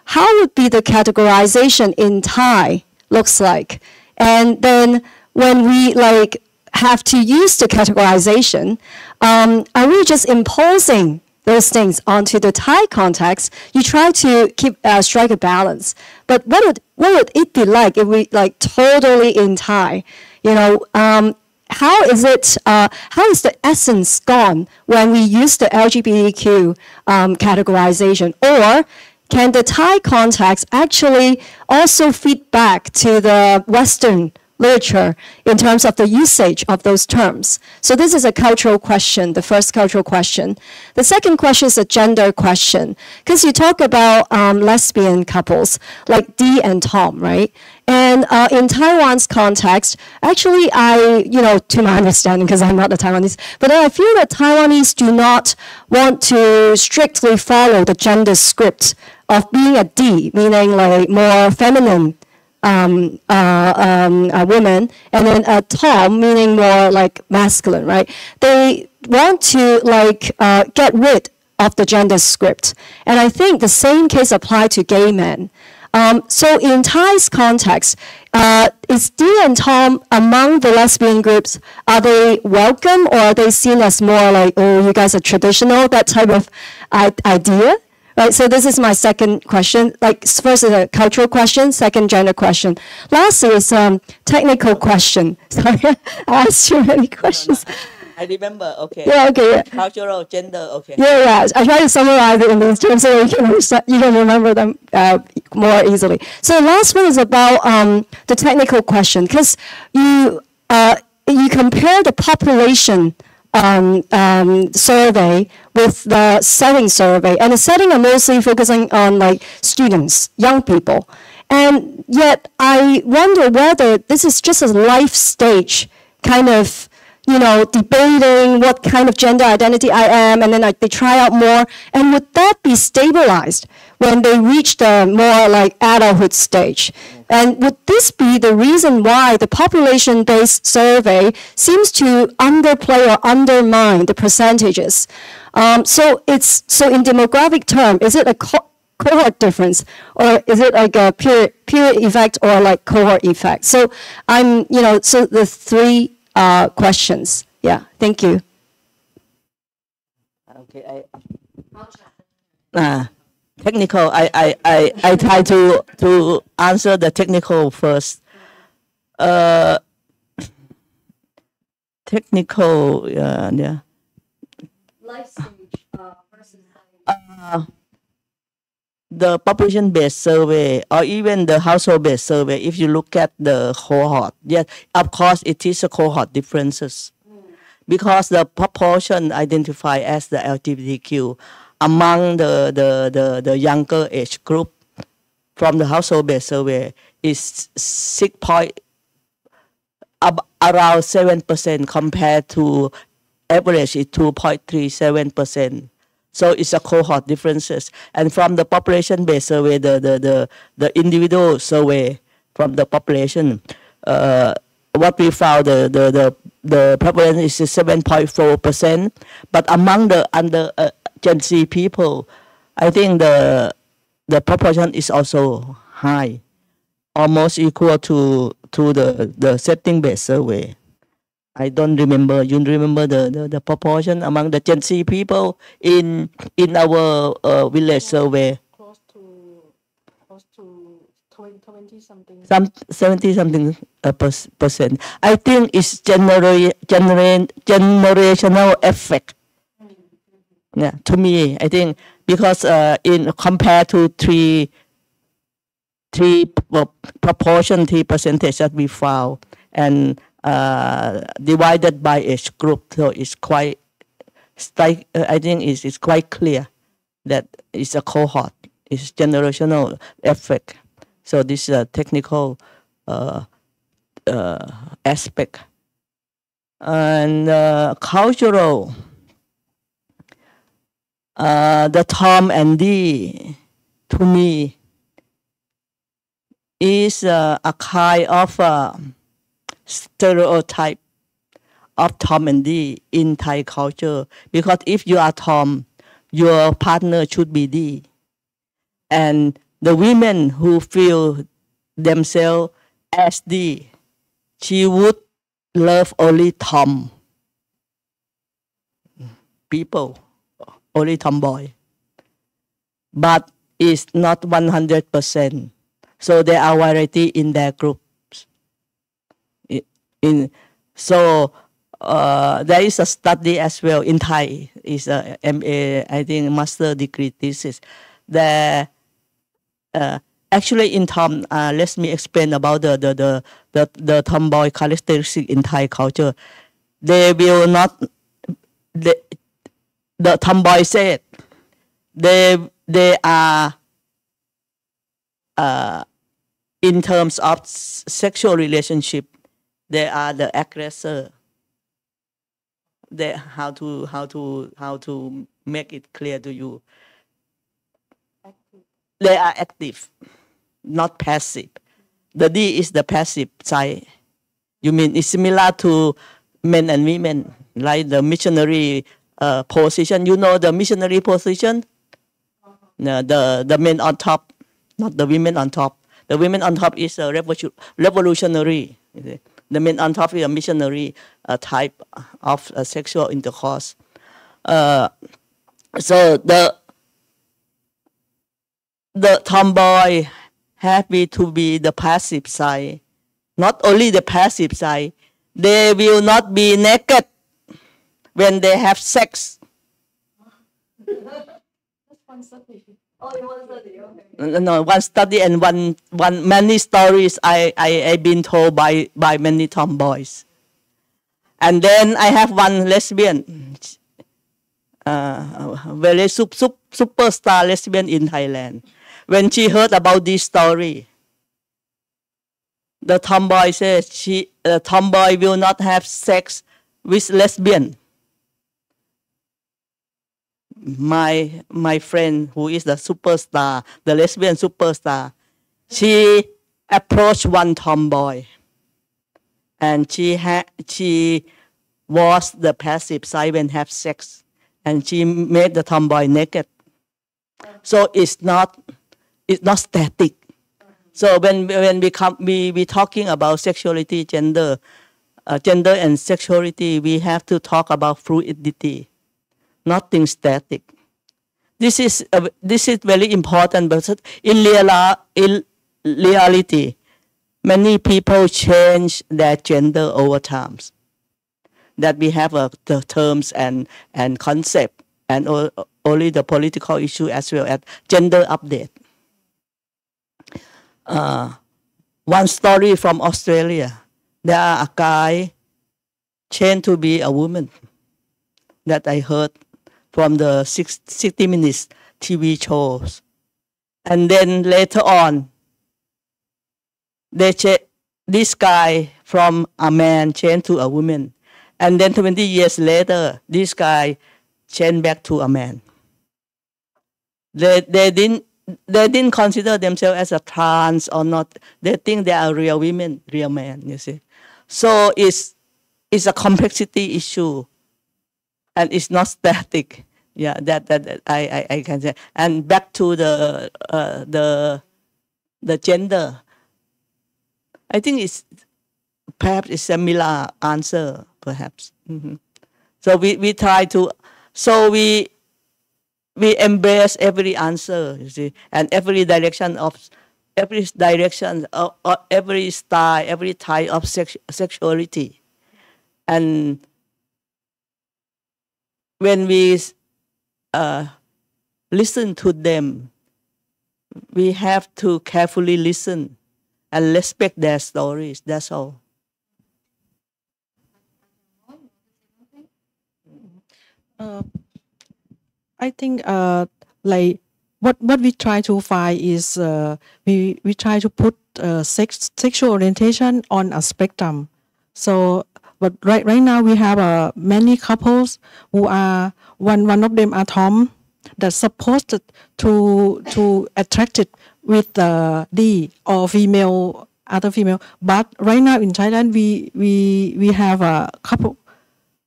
how would be the categorization in Thai looks like? And then when we have to use the categorization, are we just imposing those things onto the Thai context? You try to strike a balance. But what would it be like if we totally in Thai? You know, how is the essence gone when we use the LGBTQ categorization? Or can the Thai context actually also feed back to the Western literature in terms of the usage of those terms? So this is a cultural question, the first cultural question. The second question is a gender question, because you talk about lesbian couples like Dee and Tom, right? And in Taiwan's context, actually, to my understanding, because I'm not a Taiwanese, but I feel that Taiwanese do not want to strictly follow the gender script of being a D, meaning like more feminine a woman, and then a Tom, meaning more like masculine, right? They want to get rid of the gender script. And I think the same case applies to gay men. So in Thai's context, is Dee and Tom among the lesbian groups? Are they welcome, or are they seen as more like, oh, you guys are traditional, that type of idea? Right, so this is my second question. First is a cultural question, second gender question. Last is technical question. Sorry, I asked too many questions. I remember, okay. Yeah, okay. Yeah. Cultural, gender, okay. Yeah. I try to summarize it in these terms so you can remember them more easily. So the last one is about the technical question, because you you compare the population survey with the setting survey, and the setting are mostly focusing on like students, young people. And yet I wonder whether this is just a life stage kind of, you know, debating what kind of gender identity I am, and then they try out more. And would that be stabilized when they reach the more like adulthood stage? And would this be the reason why the population-based survey seems to underplay or undermine the percentages? So in demographic term, is it a cohort difference, or is it like a peer effect or like cohort effect? So so the three questions. Yeah, thank you. Okay, technical. I try to answer the technical first. Technical, yeah. Life stage versus the population-based survey or even the household-based survey, if you look at the cohort, yes, of course it is a cohort differences. Because the proportion identified as the LGBTQ among the younger age group from the household-based survey is around 7% compared to average is 2.37%. So it's a cohort differences. And from the population-based survey, the individual survey from the population, what we found, the prevalence is 7.4%. But among the under Gen Z people, I think the proportion is also high, almost equal to the setting-based survey. I don't remember. You remember the proportion among the Gen Z people in our village survey? Close to 20 something. 70 something percent. I think it's generational effect. Yeah, to me, I think because in compared to three proportion, 3 percentage that we found, and divided by age group, so it's quite I think it's quite clear that it's a cohort, it's generational effect. So this is a technical aspect. And cultural, the Tom and D, to me, is a kind of stereotype of Tom and D in Thai culture. Because if you are Tom, your partner should be D. And the women who feel themselves as D, she would love only Tom people, only tomboy. But it's not 100%. So there are variety in their groups. So there is a study as well in Thai. Is a MA, I think, master degree thesis. There, actually in Tom, let me explain about the tomboy characteristic in Thai culture. They will not. The tomboy said they are in terms of sexual relationship, they are the aggressor. They how to make it clear to you. They are active, not passive. The D is the passive side. You mean it's similar to men and women, like the missionary position. You know the missionary position? No, the men on top, not the women on top. The women on top is a revolutionary. The men on top is a missionary type of sexual intercourse. So the tomboy happy to be the passive side. Not only the passive side, they will not be naked when they have sex. No, one study and one many stories I've been told by many tomboys. And then I have one lesbian, very superstar lesbian in Thailand. When she heard about this story, the tomboy says tomboy will not have sex with lesbian. My friend, who is the superstar, the lesbian superstar, she approached one tomboy, and she was the passive side when have sex, and she made the tomboy naked. So it's not static. So when we talking about sexuality, gender and sexuality, we have to talk about fluidity, nothing static. This is very important, but in reality, many people change their gender over time. That we have the terms and concept, and only the political issue as well as gender update. One story from Australia. There are a guy changed to be a woman that I heard from the 60 Minutes TV shows. And then later on, this guy from a man changed to a woman. And then 20 years later, this guy changed back to a man. They didn't consider themselves as a trans or not. They think they are real women, real men, you see. So it's a complexity issue, and it's not static. Yeah, that I can say. And back to the gender, I think perhaps it's a similar answer, perhaps. Mm-hmm. So we try to, so we embrace every answer, you see, and every direction of every style, every type of sexuality. And when we listen to them, we have to carefully listen and respect their stories. That's all. I think like what we try to find is we try to put sexual orientation on a spectrum. So but right now we have many couples who are one of them are Tom that's supposed to attracted with D or female, other female. But right now in Thailand we have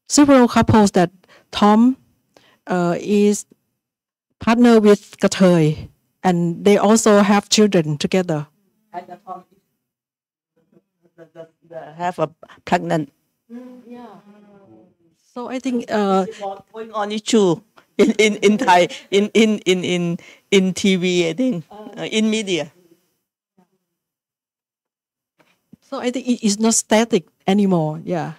several couples that Tom is partner with Kritaya, and they also have children together. And the Tom have a pregnant. Yeah. So I think going on issue in Thai in TV, I think in media. So I think it is not static anymore. Yeah.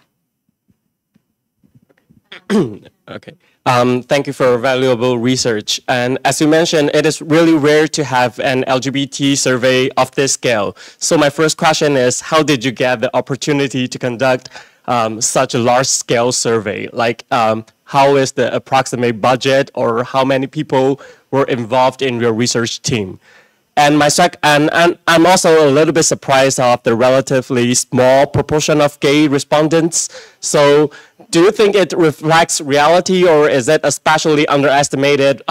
Okay. Thank you for valuable research. And as you mentioned, it is really rare to have an LGBT survey of this scale. So my first question is, how did you get the opportunity to conduct such a large-scale survey? Like, how is the approximate budget, or how many people were involved in your research team? And I'm also a little bit surprised of the relatively small proportion of gay respondents. So do you think it reflects reality, or is it especially underestimated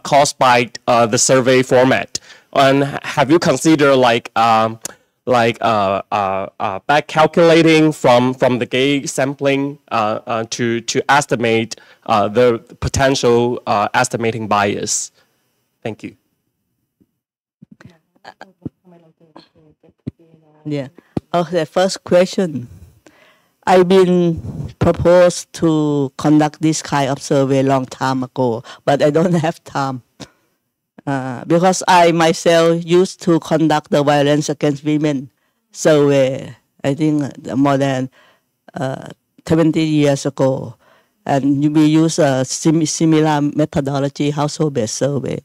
caused by the survey format? And have you considered back calculating from the gay sampling to estimate the potential estimating bias? Thank you. Yeah. Okay, first question. I've been proposed to conduct this kind of survey a long time ago, but I don't have time. Because I myself used to conduct the violence against women survey, I think more than 20 years ago. And we use a similar methodology, household-based survey.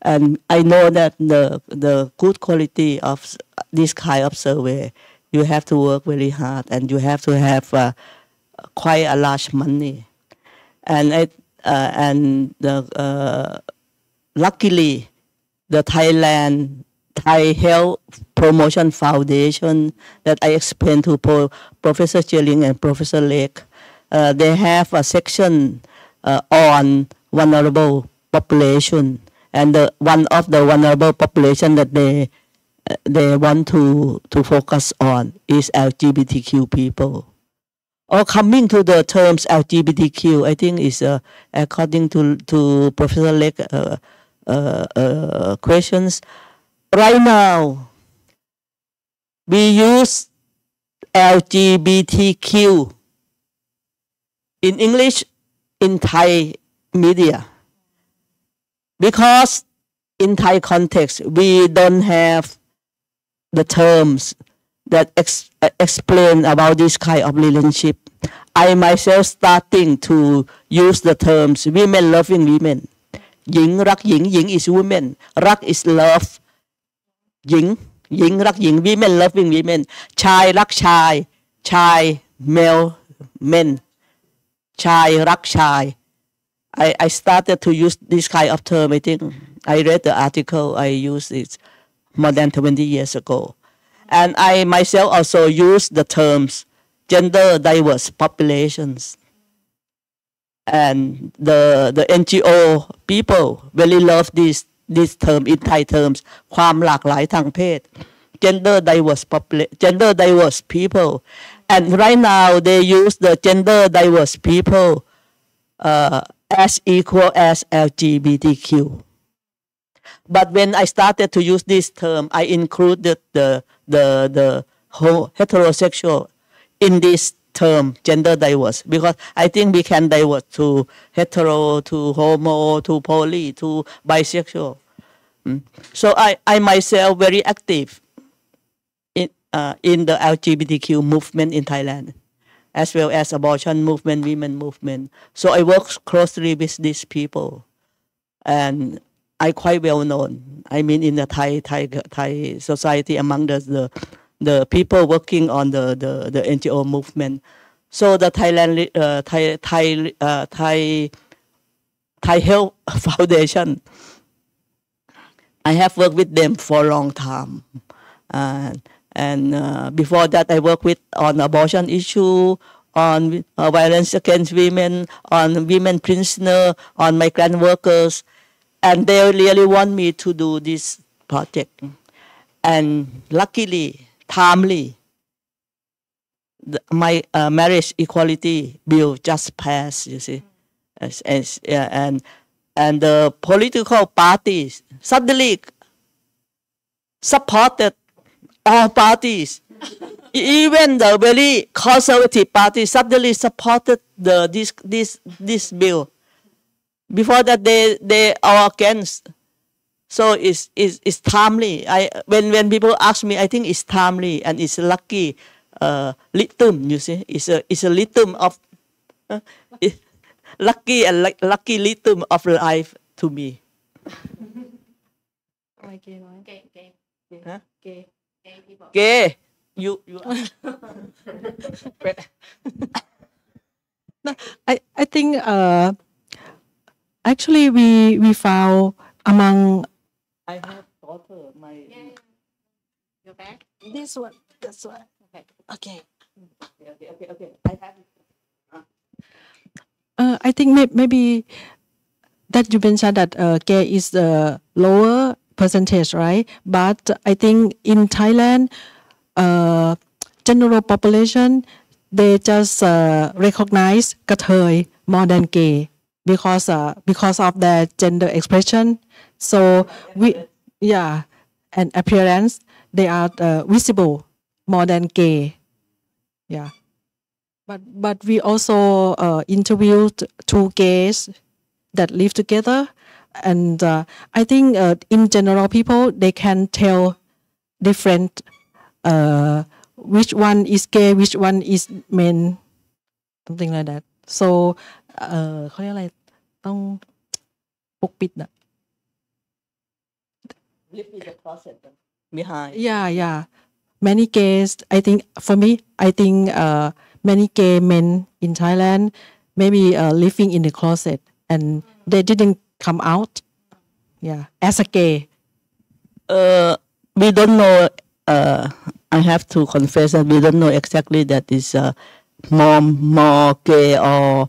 And I know that the good quality of this kind of survey, you have to work very hard, and you have to have quite a large money, and luckily the Thai Health Promotion Foundation that I explained to Professor Cheling and Professor Lake, they have a section on vulnerable population, and one of the vulnerable population that they want to focus on is LGBTQ people. Or coming to the terms LGBTQ, I think is according to Professor Lake questions. Right now, we use LGBTQ in English in Thai media because in Thai context we don't have the terms that explain about this kind of relationship. I myself starting to use the terms women loving women. Ying rak ying, ying is women. Rak is love. Ying, ying rak ying, women loving women. Chai rak chai, chai male men. Chai rak chai. I started to use this kind of term. I think I read the article. I used it more than 20 years ago. And I myself also use the terms gender diverse populations. And the NGO people really love this term in Thai terms, ความหลากหลายทางเพศ gender diverse people. And right now they use the gender diverse people as equal as LGBTQ. But when I started to use this term, I included the whole heterosexual in this term, gender diverse, because I think we can diverse to hetero, to homo, to poly, to bisexual. So I myself very active in the LGBTQ movement in Thailand, as well as abortion movement, women movement. So I work closely with these people, and I quite well known. I mean, in the Thai society among the people working on the NGO movement. So the Thai Health Foundation, I have worked with them for a long time. And before that, I worked on abortion issue, on violence against women, on women prisoners, on migrant workers. And they really want me to do this project. And luckily, timely, my marriage equality bill just passed, you see. And the political parties suddenly supported all parties. Even the very conservative party suddenly supported this bill. Before that, they are against. So it's timely. When people ask me, I think it's timely and it's lucky lithium. You see, it's a lithium of lucky lithium of life to me. Huh? Gay. You. No, I think actually we found among. I have daughter. Your back. This one. This one. Okay. Okay. I have. I think maybe that you mentioned that gay is the lower percentage, right? But I think in Thailand, general population, they just recognize กระเทย more than gay because of their gender expression. So and appearance, they are visible more than gay. Yeah. But we also interviewed two gays that live together, and I think in general people they can tell different which one is gay, which one is men, something like that. So เขาเรียกอะไรต้องปกปิดนะ Live in the closet behind. Yeah. Many gays, I think, for me, I think many gay men in Thailand maybe living in the closet and they didn't come out, as a gay. We don't know. I have to confess that we don't know exactly that is more gay or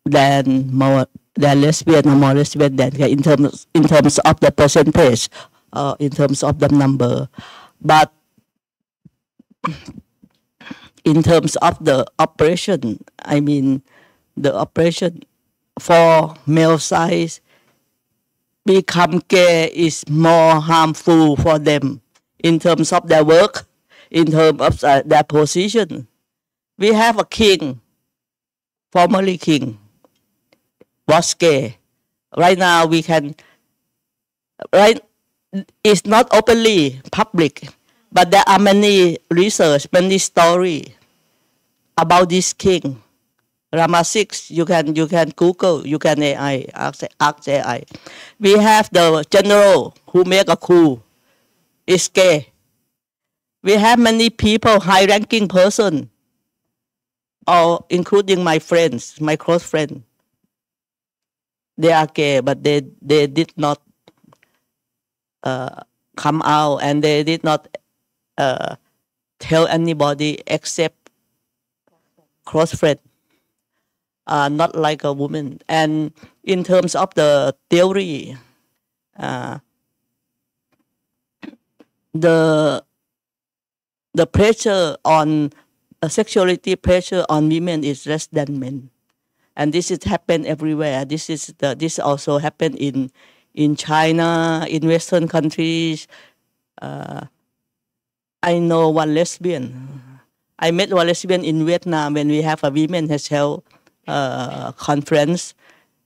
than lesbian or more lesbian than gay in terms of the percentage, in terms of the number, but in terms of the operation, I mean the operation for male size become gay is more harmful for them in terms of their work, in terms of their position. We have a king, formerly king, was gay. Right now we can, it's not openly public, but there are many research, many stories about this king. Rama 6, you can Google, you can AI, ask AI. We have the general who make a coup, is gay. We have many people, high-ranking person, or including my friends, my close friend. They are gay, but they did not come out, and they did not tell anybody except close friend. Not like a woman. And in terms of the theory, the pressure on sexuality pressure on women is less than men, and this is happen everywhere. This also happen in China, in Western countries. I know one lesbian. I met one lesbian in Vietnam when we have a women's health conference,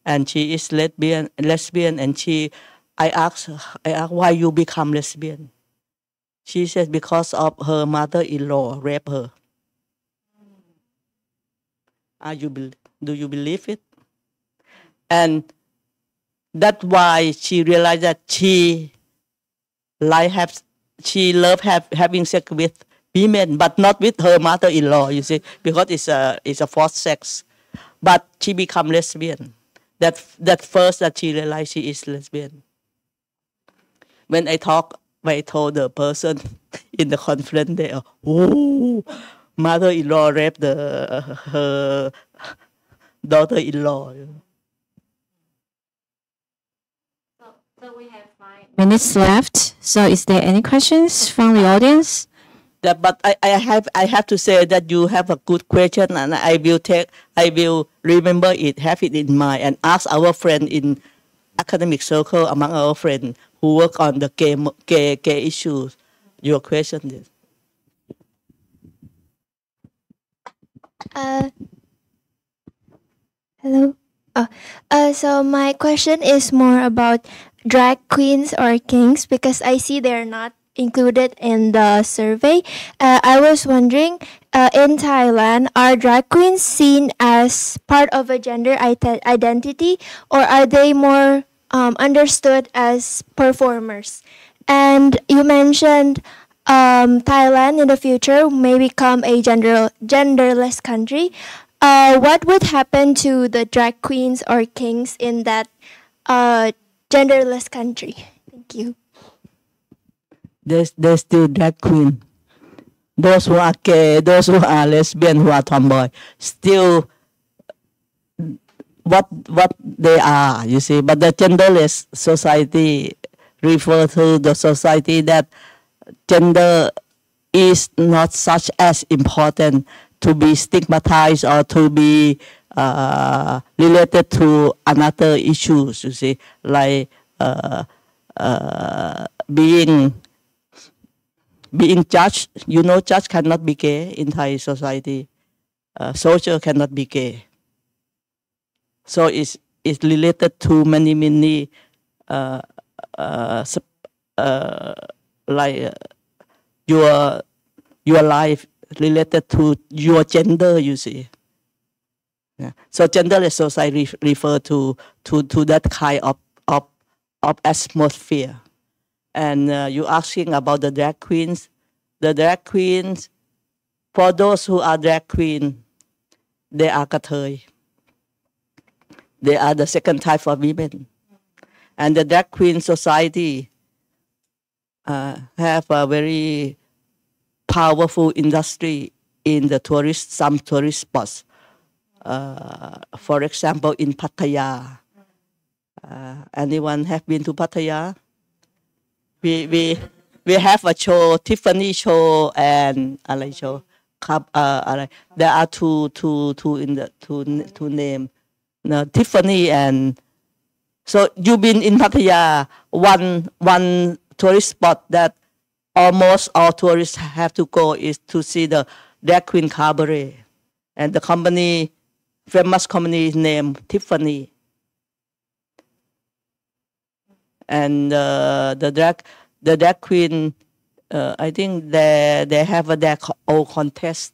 and she is lesbian, and I asked why you become lesbian. She says because of her mother-in-law raped her. Do you believe it? And that's why she realized that she loved having sex with women, but not with her mother-in-law. You see, because it's a forced sex. But she become lesbian. That first that she realized she is lesbian. When I told the person in the conference there, mother-in-law raped her daughter-in-law. So we have 5 minutes left. So is there any questions from the audience? But I have to say that you have a good question, and I will remember it, have it in mind, and ask our friend in academic circle, among our friends who work on the gay issues. Your question is. Hello. So my question is more about drag queens or kings, because I see they're not included in the survey. I was wondering, in Thailand, are drag queens seen as part of a gender identity, or are they more understood as performers? And you mentioned Thailand in the future may become a genderless country. What would happen to the drag queens or kings in that genderless country? Thank you. There's still drag queen. Those who are gay, those who are lesbian, who are tomboy, still what they are, you see. But the genderless society refer to the society that gender is not such as important to be stigmatized or to be related to another issues, you see, like being judged. You know, judge cannot be gay in Thai society. Soldier cannot be gay. So it's related to many like your life related to your gender, you see. Yeah. So genderless society refer to that kind of atmosphere. And you asking about the drag queens. The drag queens, for those who are drag queen, they are Kritaya. They are the second type of women. And the drag queen society have a very powerful industry in the some tourist spots. For example, in Pattaya. Anyone have been to Pattaya? We have a show, Tiffany show, and show. There are two in the two name. No, Tiffany and so you've been in Pattaya, one tourist spot that almost all tourists have to go is to see the drag queen cabaret, and the famous company is named Tiffany, and the drag queen, I think they have their own contest.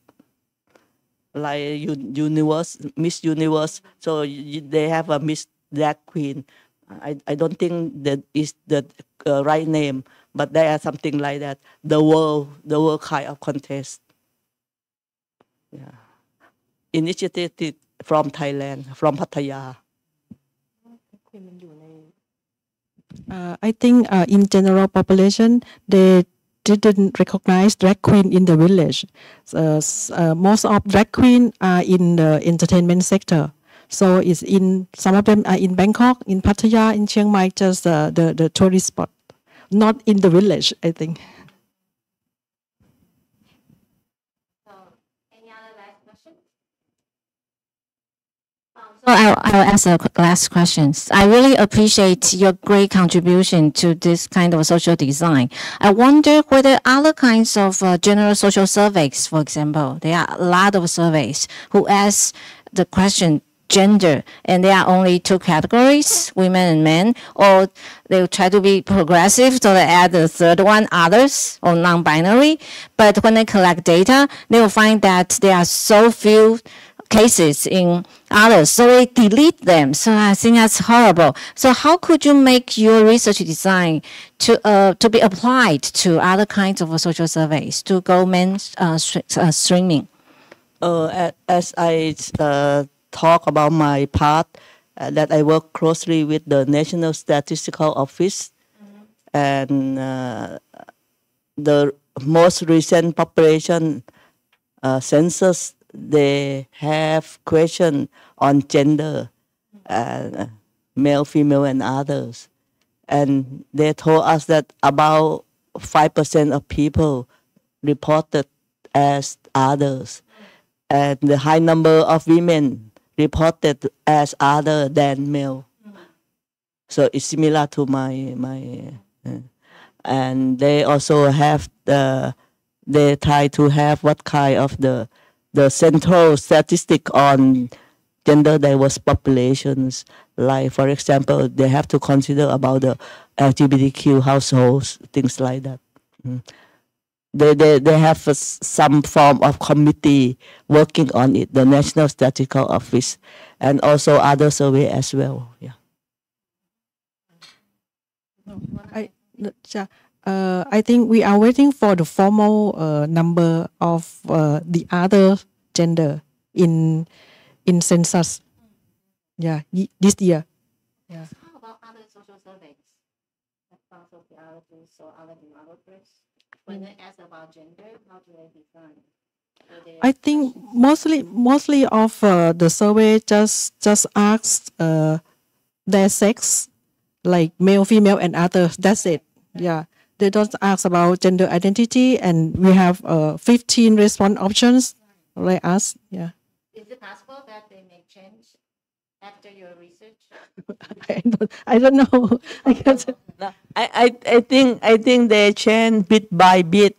Like Miss Universe, so they have a Miss Drag Queen. I don't think that is the right name, but there are something like that. The world kind of contest. Yeah, initiated from Thailand, from Pattaya. I think in general population they didn't recognize drag queen in the village. Most of drag queen are in the entertainment sector. So it's some of them are in Bangkok, in Pattaya, in Chiang Mai, just the tourist spot, not in the village, I think. Any other last question? So I'll ask the last questions. I really appreciate your great contribution to this kind of social design. I wonder whether other kinds of general social surveys, for example, there are a lot of surveys who ask the question gender, and there are only two categories, women and men, or they try to be progressive, so they add the third one, others, or non-binary. But when they collect data, they will find that there are so few cases in others, so they delete them. So I think that's horrible. So how could you make your research design to be applied to other kinds of social surveys to go mainstreaming? As I talk about my part, that I work closely with the National Statistical Office, and the most recent population census, they have question on gender, male, female, and others. And they told us that about 5% of people reported as others. And the high number of women reported as other than male. So it's similar to and they also have they try to have what kind of the central statistic on gender diverse populations. Like, for example, they have to consider about the LGBTQ households, things like that. They have some form of committee working on it, the National Statistical Office, and also other survey as well. Yeah. I think we are waiting for the formal number of the other gender in census. Yeah, this year. Yeah. How about other social surveys, like sociologists or other demographers? When they ask about gender, how do they define? I think mostly of the survey just asks their sex, like male, female, and others. That's it. Yeah, they don't ask about gender identity, and we have 15 response options like us. Yeah. Is it possible that they may change after your research? I don't know. I think they change bit by bit,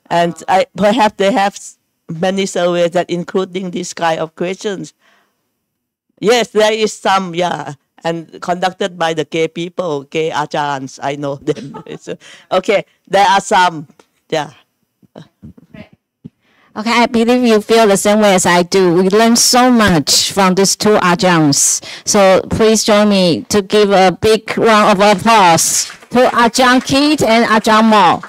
and perhaps they have many surveys that including this kind of questions. Yes, there is some, yeah, and conducted by the gay people, gay ajans. I know them. Okay, there are some, yeah. Okay, I believe you feel the same way as I do. We learned so much from these two adjuncts. So please join me to give a big round of applause to Adjunct Kit and Adjunct Mo.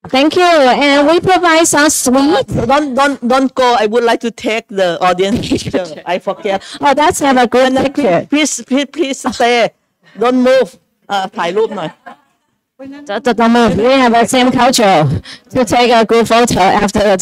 Thank you. And we provide some sweet. Don't go. I would like to take the audience picture. I forget. Oh, that's have a good picture. Please stay. Don't move. ถ่ายรูปหน่อย Don't move. We have the same culture to take a good photo after the talk.